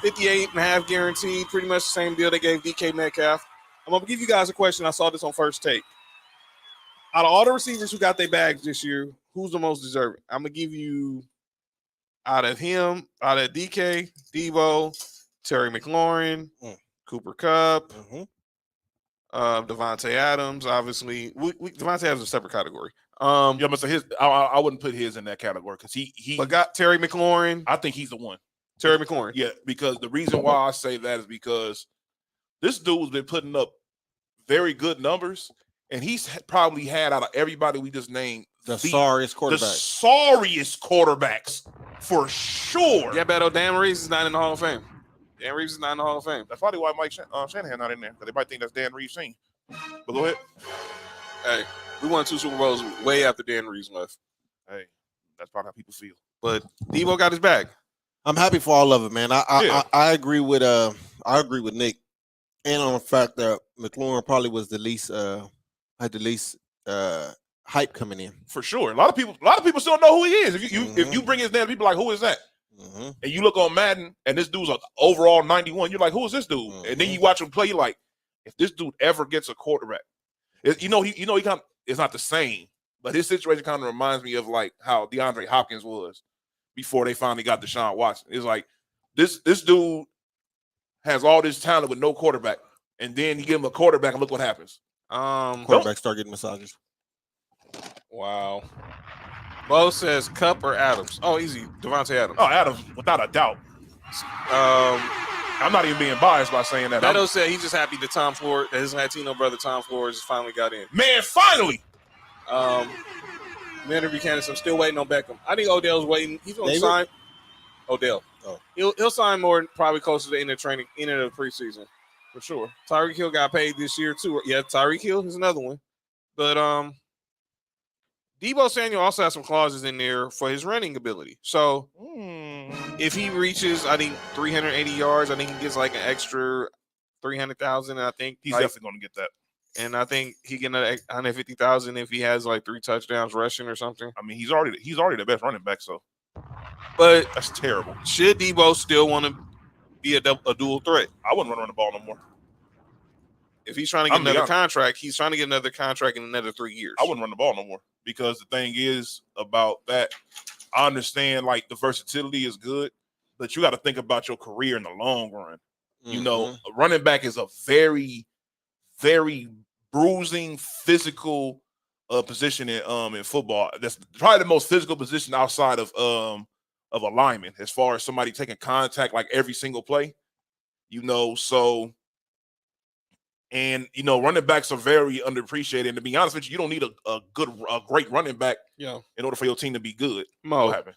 58.5 guaranteed. Pretty much the same deal they gave DK Metcalf. I'm going to give you guys a question. I saw this on First Take. Out of all the receivers who got their bags this year, who's the most deserving? I'm going to give you out of DK, Deebo, Terry McLaurin, Cooper Kupp, Devontae Adams. Obviously, Devontae Adams is a separate category. But so I wouldn't put his in that category because he but got Terry McLaurin. I think he's the one. Terry McLaurin. Yeah, because the reason why I say that is because this dude's been putting up very good numbers. And he's probably had out of everybody we just named the sorriest quarterbacks. The sorriest quarterbacks for sure. Yeah, Beto. Dan Reeves is not in the Hall of Fame. Dan Reeves is not in the Hall of Fame. That's probably why Mike Shanahan not in there because they might think that's Dan Reeves' team. But go ahead. Hey, we won 2 Super Bowls way after Dan Reeves left. Hey, that's probably how people feel. But Deebo got his bag. I'm happy for all of it, man. I agree with Nick, and on the fact that McLaurin probably was the least. Had the least hype coming in for sure. A lot of people still know who he is. If you bring his name, people are like, who is that? Mm-hmm. And you look on Madden, and this dude's an overall 91. You're like, who is this dude? Mm-hmm. And then you watch him play. You're like, if this dude ever gets a quarterback, he kind of, it's not the same, but his situation kind of reminds me of like how DeAndre Hopkins was before they finally got Deshaun Watson. It's like this dude has all this talent with no quarterback, and then you give him a quarterback, and look what happens. Quarterbacks start getting massages. Wow. Bo says Kupp or Adams. Oh, easy. Devontae Adams. Oh, Adams, without a doubt. I'm not even being biased by saying that. Beto said he's just happy that his Latino brother Tom Flores finally got in. Man, finally. Leonard Buchanan, I'm still waiting on Beckham. I think Odell's waiting. He's going to sign. Odell. Oh. He'll sign more probably closer to the end of the preseason. For sure. Tyreek Hill got paid this year too. Yeah, Tyreek Hill is another one. But Debo Samuel also has some clauses in there for his running ability. So if he reaches, I think 380 yards, I think he gets like an extra 300,000. I think he's like, definitely going to get that. and I think he get another 150,000 if he has like 3 touchdowns rushing or something. I mean, he's already the best running back, so But that's terrible. should Debo still want to be a dual threat? I wouldn't run the ball no more. If he's trying to get another contract, he's trying to get another contract in another 3 years. I wouldn't run the ball no more because the thing is about that. I understand like the versatility is good, but you got to think about your career in the long run. You know, a running back is a very, very bruising, physical position in football. That's probably the most physical position outside of a lineman, as far as somebody taking contact like every single play. You know, so. And you know, running backs are very underappreciated. And to be honest with you, you don't need a great running back in order for your team to be good. What happened?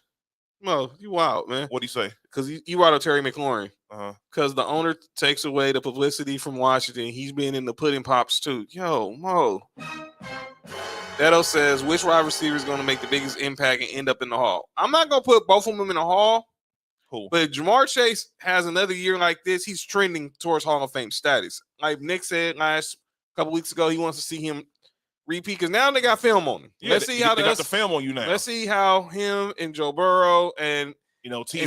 Mo, you wild, man. What'd he say? Because you out of Terry McLaurin. Because the owner takes away the publicity from Washington. He's been in the pudding pops too. Yo, Mo. Beto says, which wide receiver is going to make the biggest impact and end up in the Hall? I'm not going to put both of them in the Hall. Cool. But if Jamar Chase has another year like this, he's trending towards Hall of Fame status. Like Nick said last couple weeks ago, he wants to see him repeat because now they got film on him. Yeah, let's see how they got the film on you now. Let's see how him and Joe Burrow and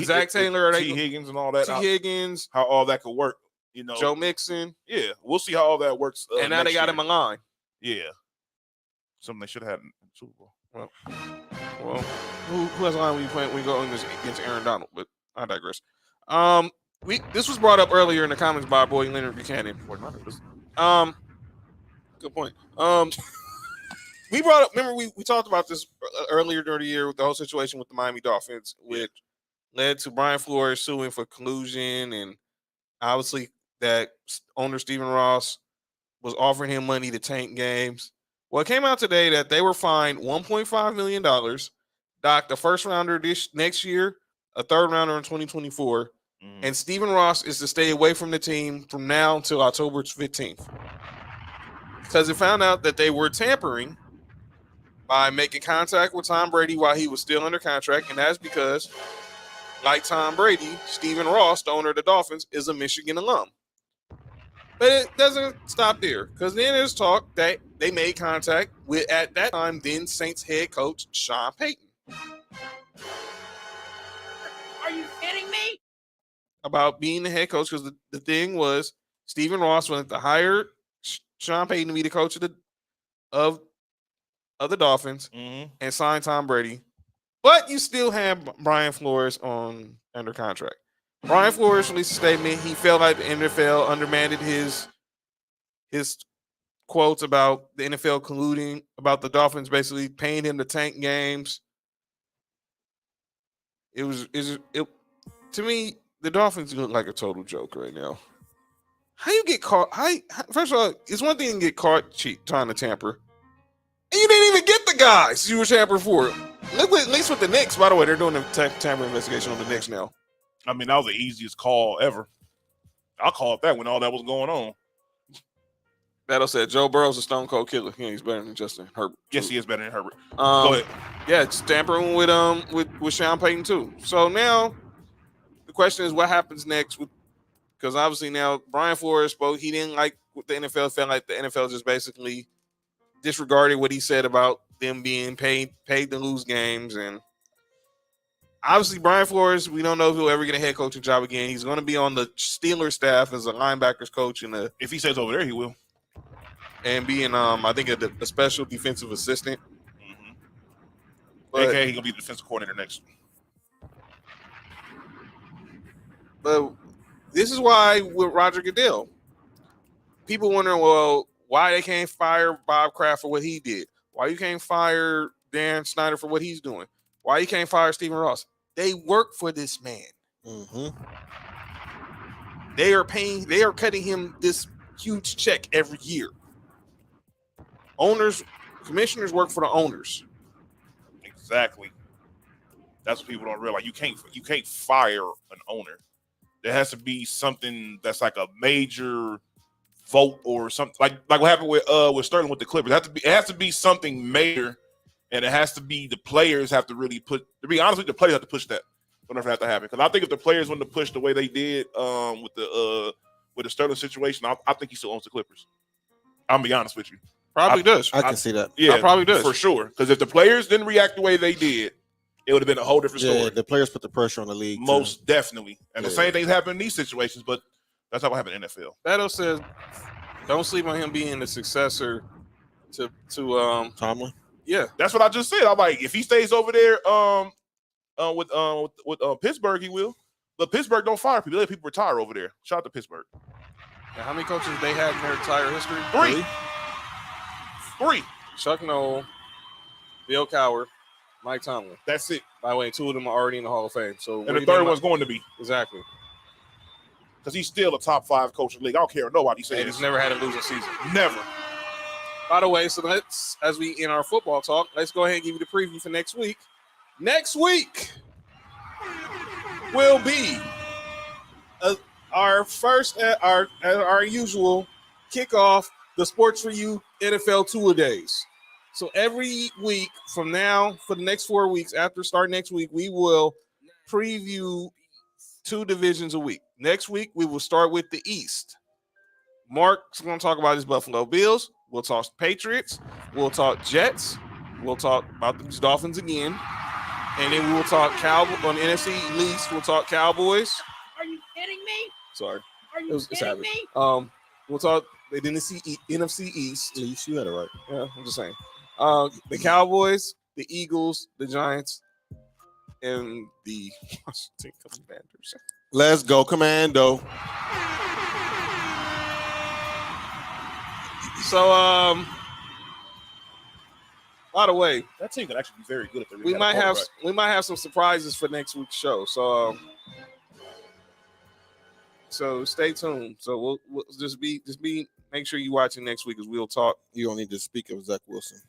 Zach Taylor, T. Higgins and all that. Higgins, how all that could work. You know, Joe Mixon. Yeah, we'll see how all that works. And now they got him in line. Yeah, something they should have had in the Super Bowl. Well, who has a line when you playing when you go against Aaron Donald? But I digress. This was brought up earlier in the comments by our boy Leonard Buchanan. Good point. We brought up. Remember, we talked about this earlier during the year with the whole situation with the Miami Dolphins, which led to Brian Flores suing for collusion, and obviously that owner Stephen Ross was offering him money to tank games. Well, it came out today that they were fined $1.5 million, docked the first rounder this next year, a third rounder in 2024, and Stephen Ross is to stay away from the team from now until October 15th. Because it found out that they were tampering by making contact with Tom Brady while he was still under contract, and that's because, like Tom Brady, Stephen Ross, the owner of the Dolphins, is a Michigan alum. But it doesn't stop there, because then there's talk that they made contact with, at that time, then Saints head coach Sean Payton. Are you kidding me? About being the head coach, because the thing was Stephen Ross wanted to hire Sean Payton to be the coach of the Dolphins and sign Tom Brady. But you still have Brian Flores under contract. Brian Flores released a statement. He felt like the NFL undermanned his quotes about the NFL colluding, about the Dolphins basically paying him to tank games. To me, the Dolphins look like a total joke right now. How you get caught? First of all, it's one thing to get caught trying to tamper. And you didn't even get the guys you were tampering for. At least with the Knicks, by the way, they're doing a tamper investigation on the Knicks now. I mean, that was the easiest call ever. I called that when all that was going on. Beto said Joe Burrow's a stone cold killer. Yeah, he's better than Justin Herbert. Yes, he is better than Herbert. Go ahead. Yeah, it's tampering with Sean Payton too. So now the question is, what happens next? Because obviously now Brian Flores spoke. He didn't like what the NFL felt like. The NFL just basically disregarded what he said about them being paid to lose games. And obviously Brian Flores, we don't know if he'll ever get a head coaching job again. He's going to be on the Steelers staff as a linebackers coach, and if he stays over there, he will. And being I think a special defensive assistant. But, AKA, he's gonna be the defensive coordinator next. But this is why with Roger Goodell, people wondering, well, why they can't fire Bob Kraft for what he did? Why you can't fire Dan Snyder for what he's doing? Why you can't fire Stephen Ross? They work for this man. They are cutting him this huge check every year. Commissioners work for the owners. Exactly. That's what people don't realize. You can't fire an owner. There has to be something that's like a major vote or something like what happened with Sterling with the Clippers. It has to be something major And it has to be the players have to really put. To be honest with you, the players have to push that. Whenever that to happen, because I think if the players want to push the way they did with the Sterling situation, I think he still owns the Clippers. I'm gonna be honest with you. Probably does. I can see that. Yeah, probably does for sure. Because if the players didn't react the way they did, it would have been a whole different story. Yeah, the players put the pressure on the league. Most definitely. And the same things happen in these situations, but that's not what happened in the NFL. Beto says, don't sleep on him being the successor to Tomlin. Yeah, that's what I just said. I'm like, if he stays over there with Pittsburgh, he will. But Pittsburgh don't fire people. They let people retire over there. Shout out to Pittsburgh. Now, how many coaches they had in their entire history? Three. Chuck Noll, Bill Cowher, Mike Tomlin. That's it. By the way, 2 of them are already in the Hall of Fame. So, and the third one's going to be. Exactly. Because he's still a top 5 coach in the league. I don't care what nobody says. And he's never had a losing season. Never. By the way, so let's, as we in our football talk, let's go ahead and give you the preview for next week. Next week will be our first, our usual kickoff, the Sports for You NFL Two-A-Days. So every week from now, for the next 4 weeks, after start next week, we will preview 2 divisions a week. Next week, we will start with the East. Mark's going to talk about his Buffalo Bills. We'll talk Patriots. We'll talk Jets. We'll talk about the Dolphins again. And then we will talk Cowboys on the NFC East. We'll talk Cowboys. Are you kidding me? Sorry. Are you kidding me? We'll talk the NFC East. East, you got it right. Yeah, I'm just saying. The Cowboys, the Eagles, the Giants, and the Washington Commanders. Let's go, Commando. So, by the way, that team could actually be very good if they we might have some surprises for next week's show. So stay tuned. So we'll just make sure you watching next week as we'll talk. You don't need to speak of Zach Wilson.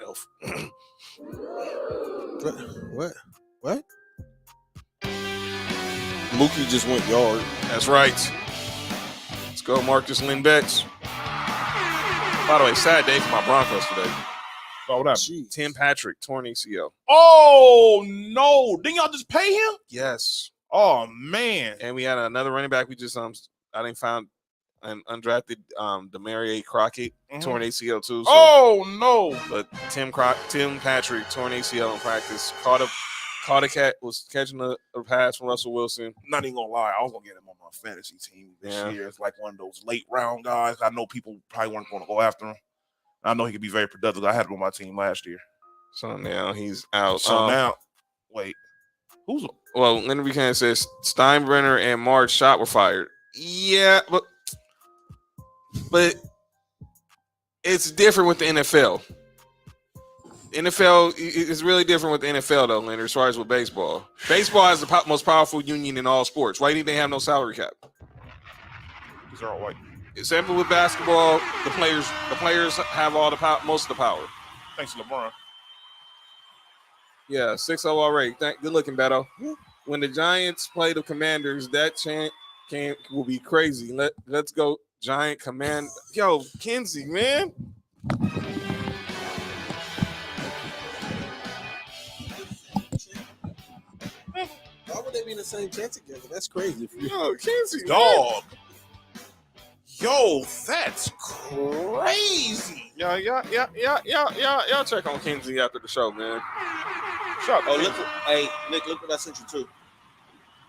Elf. What? Mookie just went yard. That's right. Let's go, Marcus Lindbecks. By the way, sad day for my Broncos today. Oh, what happened? Tim Patrick, torn ACL. Oh, no. Didn't y'all just pay him? Yes. Oh, man. And we had another running back. We just I didn't found an undrafted Demarie Crockett, torn ACL too. So, oh, no. But Tim Patrick, torn ACL in practice, caught a cat, was catching a pass from Russell Wilson. Not even going to lie. I was going to get him on my fantasy team this year. It's like one of those late round guys. I know people probably weren't going to go after him. I know he could be very productive. I had him on my team last year. So now he's out. So now, wait. Well, Leonard Buchanan says Steinbrenner and Marge Schott were fired. Yeah, but it's different with the NFL. NFL is really different with the NFL, though, Leonard, as far as with baseball. Baseball has the most powerful union in all sports. Why do you think they have no salary cap? Because they're all white. Example with basketball, the players have all the most of the power. Thanks to LeBron. Yeah, 6-0 already. Good looking, Beto. When the Giants play the Commanders, that chant will be crazy. Let's go, Giant Command. Yo, Kenzie, man. Why would they be in the same chant together? That's crazy. Yo, Kenzie, dog. Man. Yo, that's crazy. Y'all check on Kenzie after the show, man. Nick, look what I sent you too.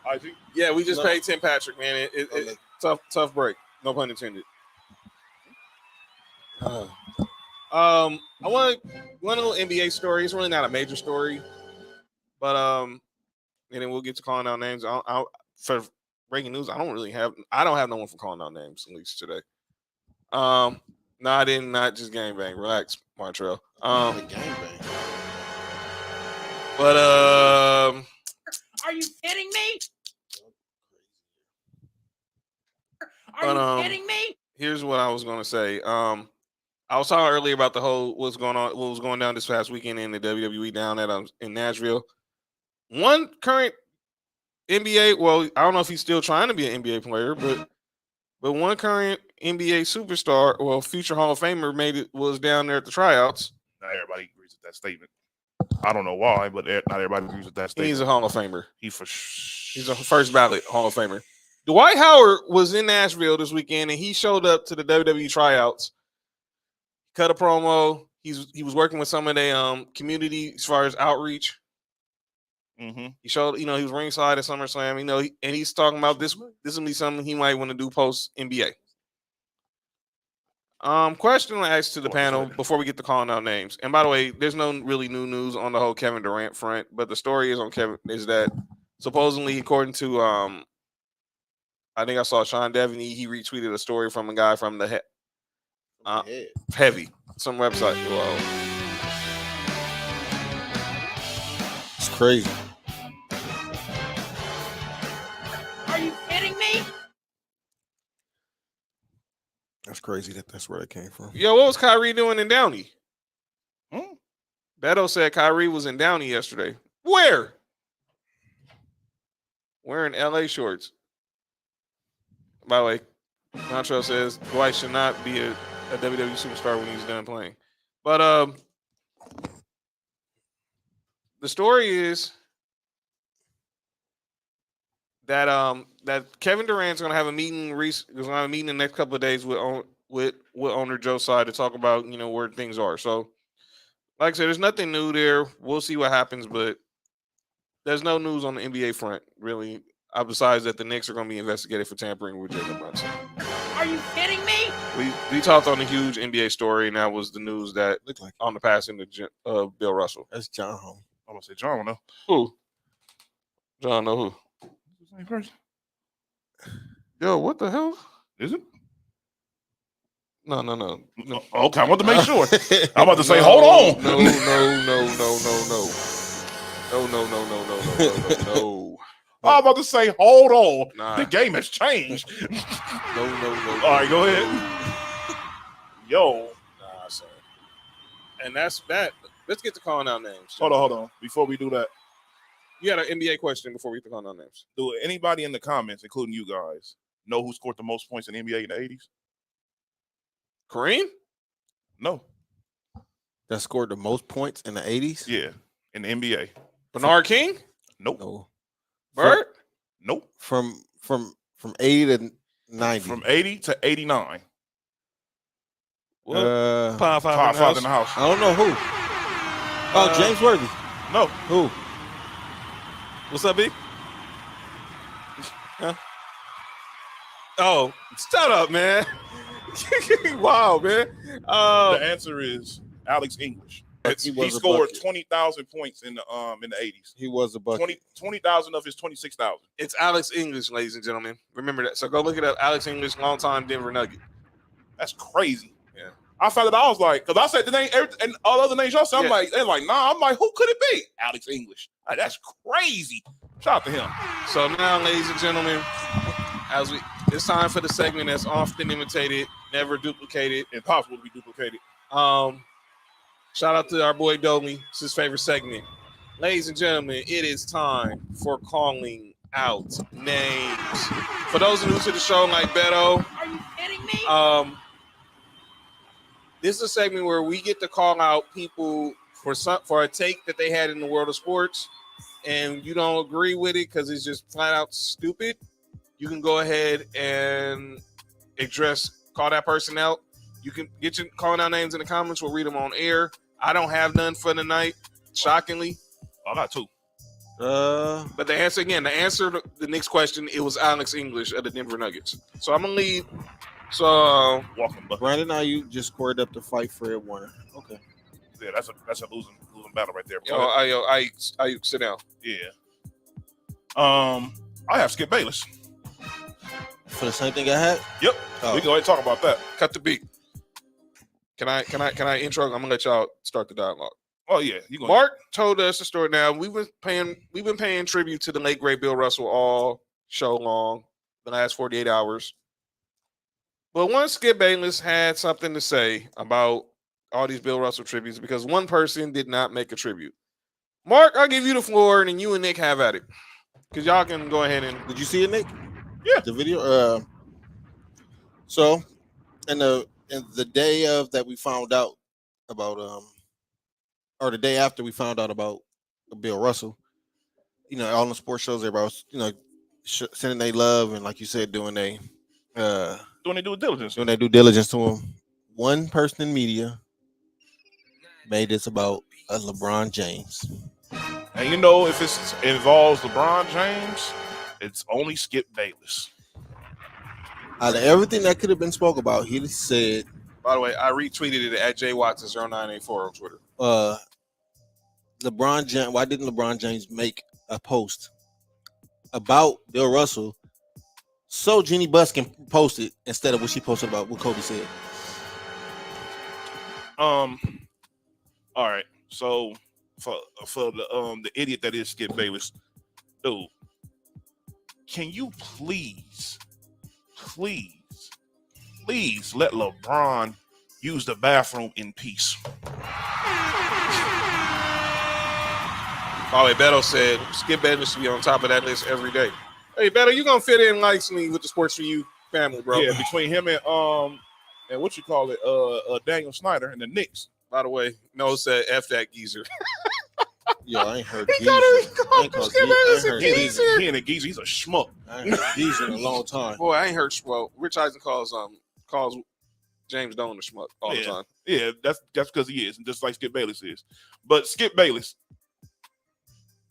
I think. Yeah, we just paid Tim Patrick, man. It tough break. No pun intended. I want a little NBA story. It's really not a major story, but and then we'll get to calling out names. For breaking news, I don't have no one for calling out names at least today. No, I didn't. Not just gangbang. Relax, Martrell. Gangbang. But are you kidding me? Kidding me? Here's what I was gonna say. I was talking earlier about the whole what was going down this past weekend in the WWE down in Nashville. One current NBA, well, I don't know if he's still trying to be an NBA player, but one current NBA superstar, well, future Hall of Famer was down there at the tryouts. Not everybody agrees with that statement. I don't know why, but not everybody agrees with that statement. He's a Hall of Famer. He's a first ballot Hall of Famer. Dwight Howard was in Nashville this weekend, and he showed up to the WWE tryouts. Cut a promo. He was working with some of the community as far as outreach. Mm-hmm. He showed, he was ringside at SummerSlam. And he's talking about this. This will be something he might want to do post NBA. Question I asked to the panel before we get to calling out names. And by the way, there's no really new news on the whole Kevin Durant front, but the story is that supposedly, according to I think I saw Sean Devaney, he retweeted a story from a guy from the Heavy, some website. Well, it's crazy. Are you kidding me? That's crazy that's where that came from. Yo, what was Kyrie doing in Downey? Hmm? Beto said Kyrie was in Downey yesterday. Where? Wearing LA shorts. By the way, Montreal says Dwight should not be a WWE superstar when he's done playing. But the story is that that Kevin Durant's gonna have a meeting. Is gonna have a meeting in the next couple of days with owner Joe Tsai to talk about where things are. So, like I said, there's nothing new there. We'll see what happens, but there's no news on the NBA front really. Besides that, the Knicks are going to be investigated for tampering with Jacob Brunson. Are you kidding me? We talked on the huge NBA story, and that was the news that looked like on the passing of Bill Russell. That's John home. I'm gonna say John. No. Who? John, know who? The same person. Yo, what the hell? Is it? No. Okay, I want to make sure. I'm about to say, hold on. No. I'm about to say, hold on. Nah. The game has changed. No. All right, go ahead. Yo. Nah, sir. And that's that. Let's get to calling out names. Hold on. Before we do that, you had an NBA question before we get to calling out names. Do anybody in the comments, including you guys, know who scored the most points in the NBA in the 80s? Kareem? No. That scored the most points in the 80s? Yeah, in the NBA. Bernard King? Nope. No. Bird? Nope. From 80 to 90. From 80 to 89. What? Five in the house. I don't know who. Oh, James Worthy. No. Who? What's up, B? Huh? Oh, shut up, man. Wow, man. The answer is Alex English. He scored 20,000 points in the 80s. He was a bucket. 20,000 of his 26,000. It's Alex English, ladies and gentlemen. Remember that. So go look it up. Alex English, longtime Denver Nugget. That's crazy. Yeah. I found it. I was like, because I said the name and all other names y'all said. I'm Yeah. like, they're like, nah. I'm like, who could it be? Alex English. Like, that's crazy. Shout out to him. So now, ladies and gentlemen, it's time for the segment that's often imitated, never duplicated, Impossible to be duplicated. Shout out to our boy Domi. It's his favorite segment. Ladies and gentlemen, it is time for calling out names. For those new to the show, like Beto, Are you kidding me? this is a segment where we get to call out people for a take that they had in the world of sports, and you don't agree with it because it's just flat out stupid. You can go ahead and call that person out. You can get your calling out names in the comments. We'll read them on air. I don't have none for tonight, shockingly. I got two. But the answer to the next question, it was Alex English of the Denver Nuggets. So I'm gonna leave. So Welcome, but Brandon Ayuk just scored up to fight Fred Warner. Okay. yeah, that's a losing battle right there. I sit down. Yeah. I have Skip Bayless. For the same thing I had? Yep. Oh. We can go ahead and talk about that. Cut the beat. Can I intro? I'm gonna let y'all start the dialogue. Oh yeah, you going? Mark told us the story. Now we've been paying tribute to the late great Bill Russell all show long, the last 48 hours. But once Skip Bayless had something to say about all these Bill Russell tributes, because one person did not make a tribute. Mark, I'll give you the floor, and then you and Nick have at it, because y'all can go ahead and. Did you see it, Nick? Yeah. The video. So, in the day of that we found out about or the day after we found out about Bill Russell, all the sports shows, everybody was, sending their love and, like you said, doing their due diligence. due diligence to him. One person in media made this about a LeBron James. And if it involves LeBron James, it's only Skip Bayless. Out of everything that could have been spoke about, he said. By the way, I retweeted it at jwatson0984 on Twitter. LeBron James. Why didn't LeBron James make a post about Bill Russell so Jeannie Buss can post it instead of what she posted about what Kobe said? All right. So for the idiot that is Skip Bayless, dude, can you please let LeBron use the bathroom in peace? By the way, Beto said Skip Bayless should be on top of that list every day. Hey, Beto, you gonna fit in nicely with the Sports For You family, bro? Yeah, between him and what you call it, Daniel Snyder and the Knicks. By the way, no said F that geezer. Yo, I ain't heard He called Skip Bayless a geezer. He ain't a geezer. He's a schmuck. I ain't heard geezer in a long time. Boy, I ain't heard schmuck. Rich Eisen calls James Dolan a schmuck all the time. Yeah, that's because he is, and just like Skip Bayless is. But Skip Bayless,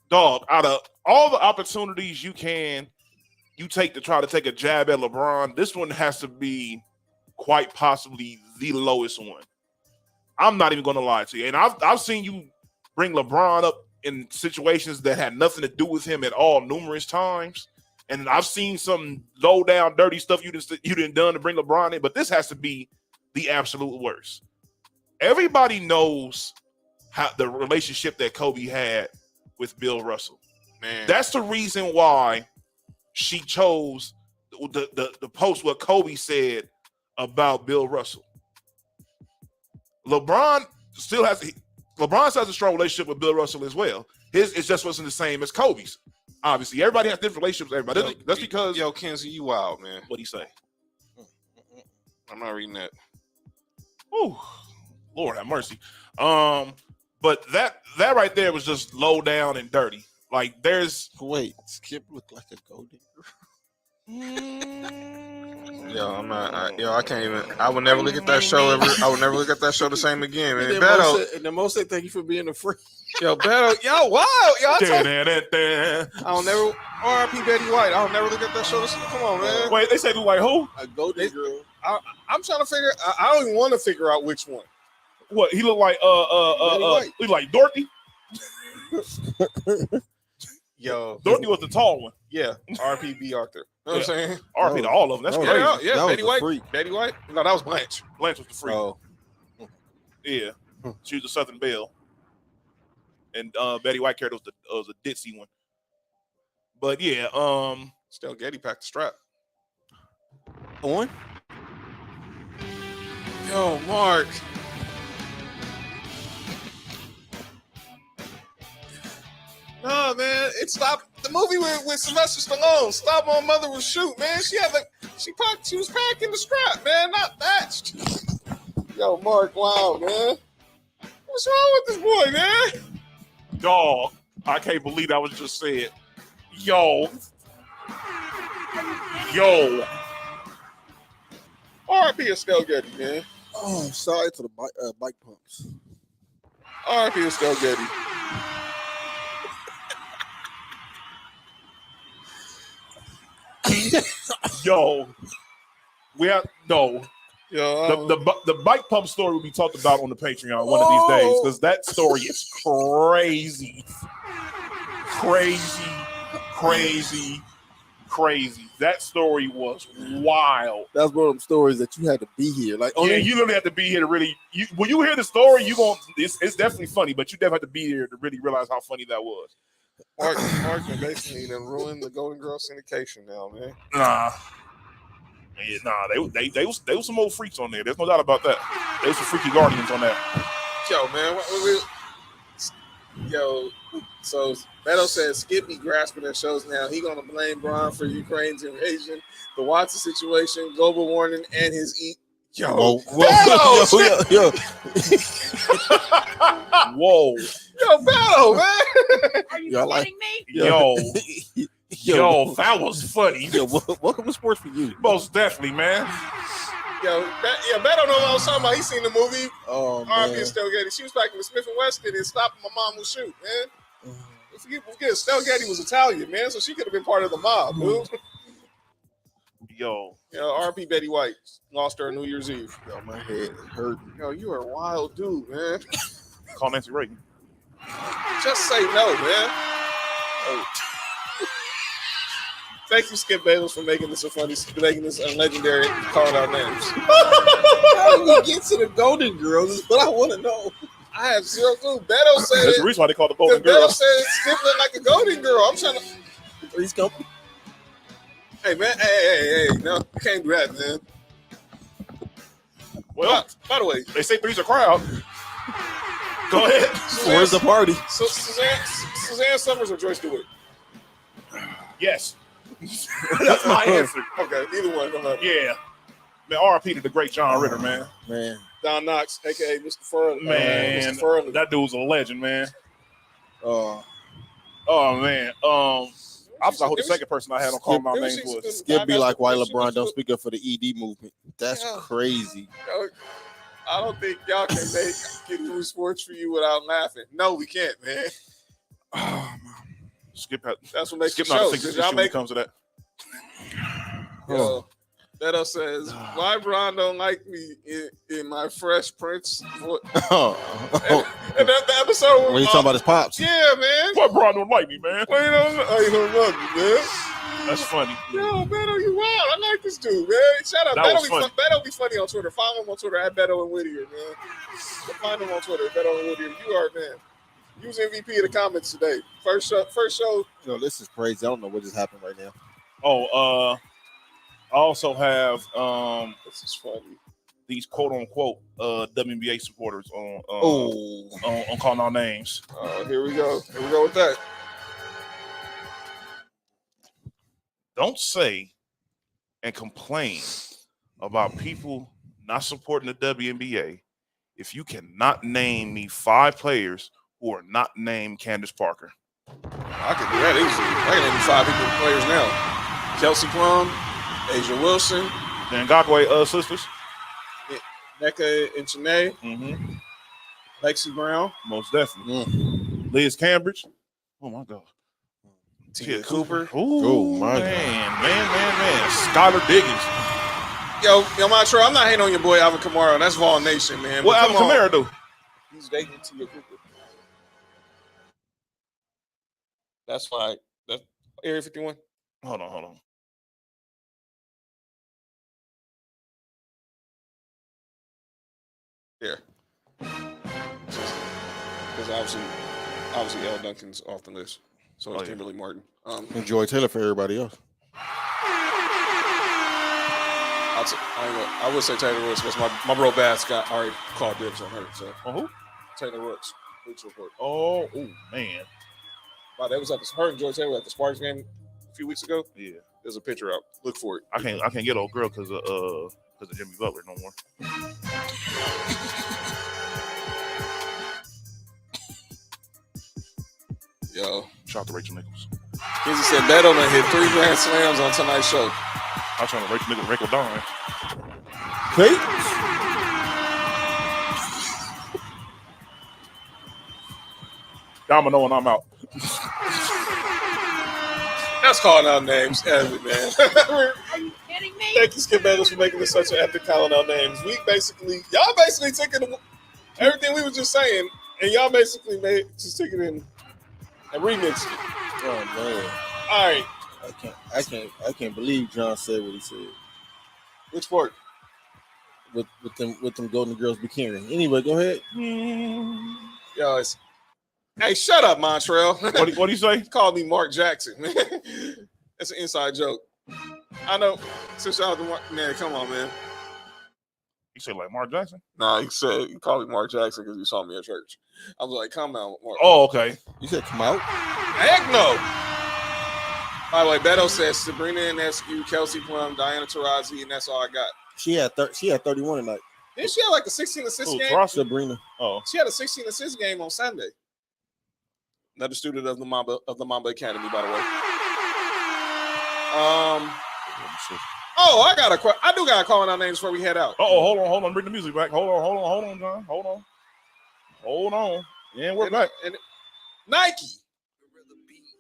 dog, out of all the opportunities you take to try to take a jab at LeBron, this one has to be quite possibly the lowest one. I'm not even going to lie to you. And I've seen you bring LeBron up in situations that had nothing to do with him at all numerous times. And I've seen some low down, dirty stuff you didn't done to bring LeBron in, but this has to be the absolute worst. Everybody knows how the relationship that Kobe had with Bill Russell. Man, that's the reason why she chose the post what Kobe said about Bill Russell. LeBron has a strong relationship with Bill Russell as well. His it just wasn't the same as Kobe's. Obviously, everybody has different relationships with everybody. That's because Kenzie, you wild, man. What'd he say? I'm not reading that. Ooh, Lord have mercy. But that right there was just low down and dirty. Like there's Skip looked like a gold digger. Yo, I'm not. I can't even. I would never look at that show ever. I would never look at that show the same again, man. And the most say thank you for being a freak. Yo, Beto, yo, wow, I'll never. R.I.P. Betty White. I'll never look at that show. Come on, man. Wait, they said like who? A gold digger. I'm trying to figure. I don't even want to figure out which one. What he looked like? He like Dorothy. Yo, Dorothy was the tall one. Yeah, R.P. B. Arthur. You know what I'm saying? R.P. to all of them. That's crazy. Yeah, that Betty White. Freak. Betty White. No, that was Blanche. Blanche was the freak. Oh, yeah, she was the Southern Belle, and Betty White character was a ditzy one. But yeah, still Getty packed the strap. On. Yo, Mark. No, man, it stopped. The movie with Sylvester Stallone, Stop on Mother Was Shoot, man. She was packing the strap, man, not that. Yo, Mark, wow, man. What's wrong with this boy, man? Dog, I can't believe that was just said. Yo. R.I.P. Estelle Getty, man. Oh, sorry to the bike pumps. R.I.P. Estelle Getty. Yo, we have no. Yo, the bike pump story will be talked about on the Patreon one of these days because that story is crazy. That story was wild. That's one of them stories that you had to be here. Like, yeah, you literally have to be here to really. When you hear the story, it's definitely funny, but you definitely have to be here to really realize how funny that was. Mark basically done ruined the Golden Girl syndication now, man. Nah, they was some old freaks on there. There's no doubt about that. They was some freaky guardians on that. Yo, man, so Beto says Skippy grasping at shows now. He gonna blame Braun for Ukraine's invasion, the Watson situation, global warming, and his Yo, Whoa. Yo. Whoa. Yo, Beto, man. Are you Yo, I like- kidding me? Yo, that was funny. Yo, welcome to Sports for You. Most definitely, man. Yo, Beto know what I was talking about. He seen the movie. Oh, R.I.P. man. Estelle Getty. She was back in the Smith and Weston and stopping my mom will shoot, man. Forget Estelle Getty was Italian, man, so she could have been part of the mob, dude. Yo. R.I.P. Betty White lost her on New Year's Eve. Yo, my head hurt. Yo, you are a wild dude, man. Call Nancy Reagan. Just say no, man. Oh. Thank you, Skip Bayless, for making this a legendary calling out names. How did we get to the Golden Girls? Is what I want to know. I have zero clue. Beto said That's the reason why they call the Golden Beto Girls. said Skip looked like a golden girl. I'm trying to. Three's Company. Hey, man. Hey. No, you can't do that, man. Well, By the way, they say three's a crowd. Go ahead. Where's the party? So Suzanne Summers or Joyce DeWitt? Yes. That's my answer. Okay, either one. No matter. Yeah. Man, RIP to the great John Ritter, man. Man. Don Knox, a.k.a. Mr. Furley. Man, Mr. Furley. that dude's a legend, man. Oh, Man. I forgot who the second person I had on calling my names was. Skip be like, why LeBron don't speak up for the ED movement? That's Yeah. crazy. I don't think y'all can get through Sports for You without laughing. No, we can't, man. Oh, Skip had, That's what makes Skip the not show. a think Y'all when make it comes to that. Beto says, why Bron don't like me in my Fresh Prince? And the episode When you talking about his pops? yeah, man. Why Bron don't like me, man? Why you don't love me, man? That's funny. Yo, Beto, you wild. I like this dude, man. Shout out. That was Beto be funny on Twitter. Follow him on Twitter at Beto and Whittier, man. Find him on Twitter, Beto and Whittier. You are, man. You was MVP of the comments today. First show. Yo, this is crazy. I don't know what just happened right now. I also have This is funny. these quote unquote WNBA supporters on calling our names. Here we go. Here we go with that. Don't say and complain about people not supporting the WNBA if you cannot name me 5 players who are not named Candace Parker. I can do that easily. I can name you 5 people players now. Kelsey Plum, Asia Wilson, The Ngakwe sisters. Nneka and Chene, Mm-hmm. Lexi Brown, Most definitely. Liz Cambridge. Oh my God. Tia Cooper. Ooh, Oh, my man. Skylar Diggins. Yo, Montreal, I'm not hating on your boy Alvin Kamara. That's Vol Nation, man. What But Alvin come on. Kamara do? He's dating Tia Cooper. That's fine. That's Area 51. Hold on. Yeah. Because obviously L. Duncan's off the list. So it's Oh, yeah. Kimberly Martin. Enjoy Taylor for everybody else. I would say Taylor Rooks because my bro Bass got already called dibs on her. So Who? Taylor Rooks, Rooks report. Oh, man. Wow, that was at her and George Taylor at the Sparks game a few weeks ago. Yeah. There's a picture out. Look for it. I can't get old girl because of Jimmy Butler no more. Yo, Shout out to Rachel Nichols. Kenzie said Beto done hit 3 grand slams on tonight's show. I'm trying to Rachel Nichols, Rachel Dawn. Hey. Domino and I'm out. That's calling out names, man. Are you kidding me? Thank you, Skip Bayless, for making this such an epic calling out names. Y'all basically took it, everything we were just saying, and y'all basically took it in and remixed it. Oh man. All right, I can't believe John said what he said. which part? With them Golden Girls bikini. Anyway, go ahead. Yo, hey, shut up, Montreal. What do you say? He called me Mark Jackson, man. That's an inside joke. I know. Since y'all the man, come on, man. You say like Mark Jackson? Nah, he called me Mark Jackson because he saw me at church. I was like, come on, Mark. Oh, okay. You said come out? Heck no. By the way, Beto says Sabrina Ionescu, Kelsey Plum, Diana Taurasi, and that's all I got. She had 31 tonight. Then she had like a 16 assist game. Tarasi? Sabrina. Oh, She had a 16 assist game on Sunday. Another student of the Mamba Academy, by the way. I do got to call out names before we head out. hold on. Bring the music back. Hold on, John. Hold on. Yeah, we're back. And Nike.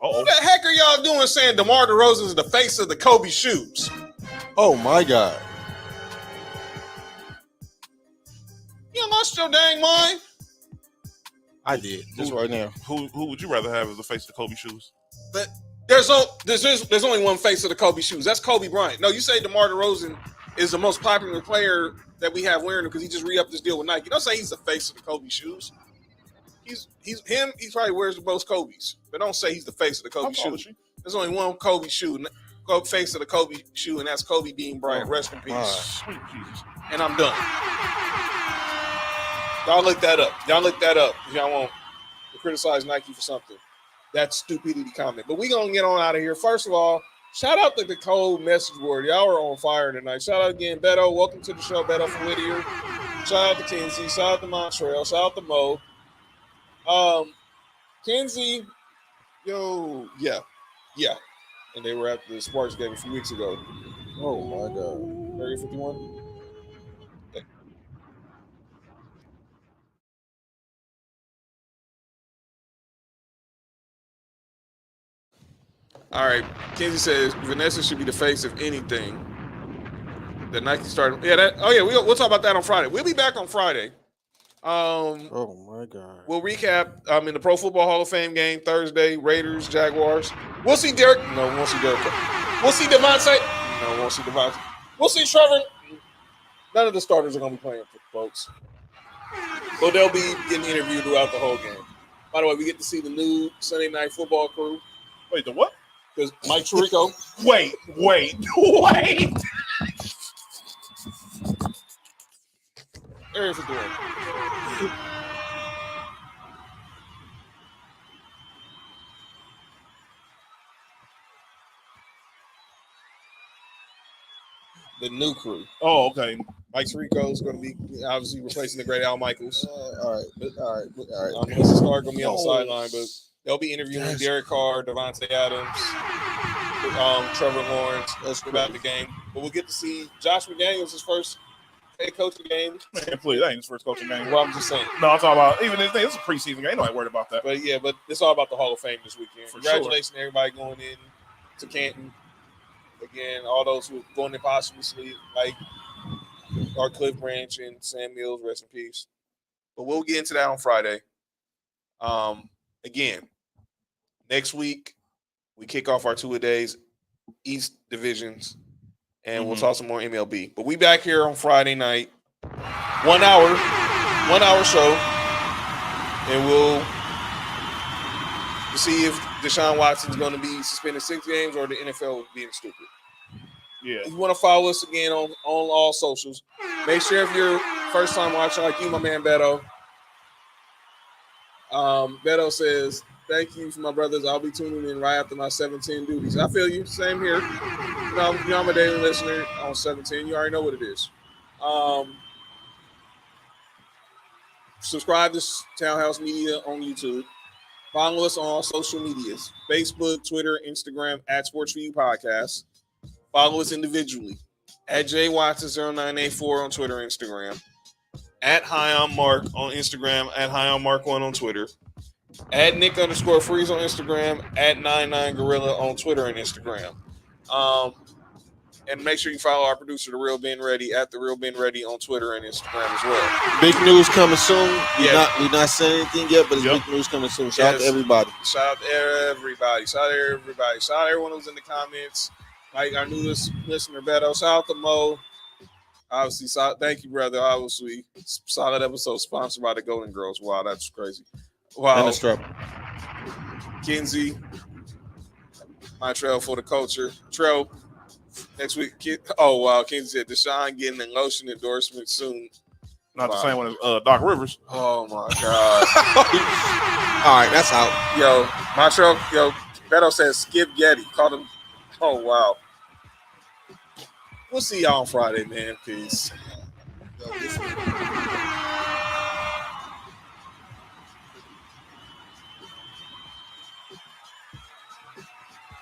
Uh-oh. What the heck are y'all doing saying DeMar DeRozan is the face of the Kobe shoes? Oh my God. You lost your dang mind. I did. Just right now. Who would you rather have as the face of the Kobe shoes? But there's only one face of the Kobe shoes. That's Kobe Bryant. No, you say DeMar DeRozan is the most popular player that we have wearing them because he just re-upped this deal with Nike. Don't say he's the face of the Kobe shoes. He probably wears the most Kobe's. But don't say he's the face of the Kobe shoe. There's only one Kobe shoe, face of the Kobe shoe, and that's Kobe Bean Bryant. Rest in peace. Sweet Jesus. And I'm done. Y'all look that up. If y'all want to criticize Nike for something. That's stupidity comment. But we gonna get on out of here. First of all, shout out to the Code message board. Y'all are on fire tonight. Shout out again, Beto. Welcome to the show, Beto from Whittier. Shout out to Kenzie. Shout out to Montreal. Shout out to Mo. Kenzie, yeah. And they were at the Sparks game a few weeks ago. Oh my God. 30-51. All right. Kenzie says Vanessa should be the face of anything. The Nike started. Yeah. We'll talk about that on Friday. We'll be back on Friday. Oh my God. We'll recap in the Pro Football Hall of Fame game Thursday, Raiders, Jaguars. We'll see Derek. No, we won't see Derek. We'll see Devontae. No, we won't see Devontae. We'll see Trevor. None of the starters are going to be playing, folks. But they'll be getting interviewed throughout the whole game. By the way, we get to see the new Sunday Night Football crew. Wait, the what? Because Mike Tirico. Wait. Area for doing. The new crew. Oh, okay. Mike Tirico is going to be obviously replacing the great Al Michaels. All right. Melissa Starr going to be on the sideline, but they'll be interviewing Derek Carr, Devontae Adams, Trevor Lawrence. That's about the game. But we'll get to see Josh McDaniels' his first head coaching game. Man, please, that ain't his first coaching game. Well, I'm just saying. No, I'm talking about even if it's a preseason game. Ain't nobody worried about that. But it's all about the Hall of Fame this weekend. For Congratulations to everybody going in to Canton. Again, all those who are going in posthumously, like our Cliff Branch and Sam Mills, rest in peace. But we'll get into that on Friday. Again, next week we kick off our 2-a-days East divisions, and we'll talk some more MLB. But we back here on Friday night, 1 hour show, and we'll see if Deshaun Watson is going to be suspended 6 games or the NFL being stupid. Yeah. If you want to follow us again on all socials, make sure if you're first time watching, like you, my man Beto. Beto says, "Thank you for my brothers. I'll be tuning in right after my 710 duties." I feel you. Same here. I'm a daily listener on 710. You already know what it is. Subscribe to Townhouse Media on YouTube. Follow us on all social medias: Facebook, Twitter, Instagram, at Sports For You Podcast. Follow us individually at JWatson0984 on Twitter and Instagram, at HiOnMark on Instagram, at HiOnMark1 on Twitter, at Nick_Freeze on Instagram, at 99Gorilla on Twitter and Instagram. And make sure you follow our producer, The Real Ben Ready, at The Real Ben Ready on Twitter and Instagram as well. Big news coming soon. We're not saying anything yet, but it's big news coming soon. Shout out to everybody. Shout out to everybody. Shout out to everyone who's in the comments. Like our newest listener, Beto. Shout out to Mo. Obviously, thank you, brother. Obviously, solid episode sponsored by the Golden Girls. Wow, that's crazy. Wow. And the Kenzie, Montreal for the culture. Trell, next week. Oh, wow. Kenzie said Deshaun getting a lotion endorsement soon. Not the same one as Doc Rivers. Oh, my God. All right, that's out. Yo, Montreal, Beto says Skip Getty. Called him. Oh, wow. We'll see y'all on Friday, man. Peace. Yo, listen.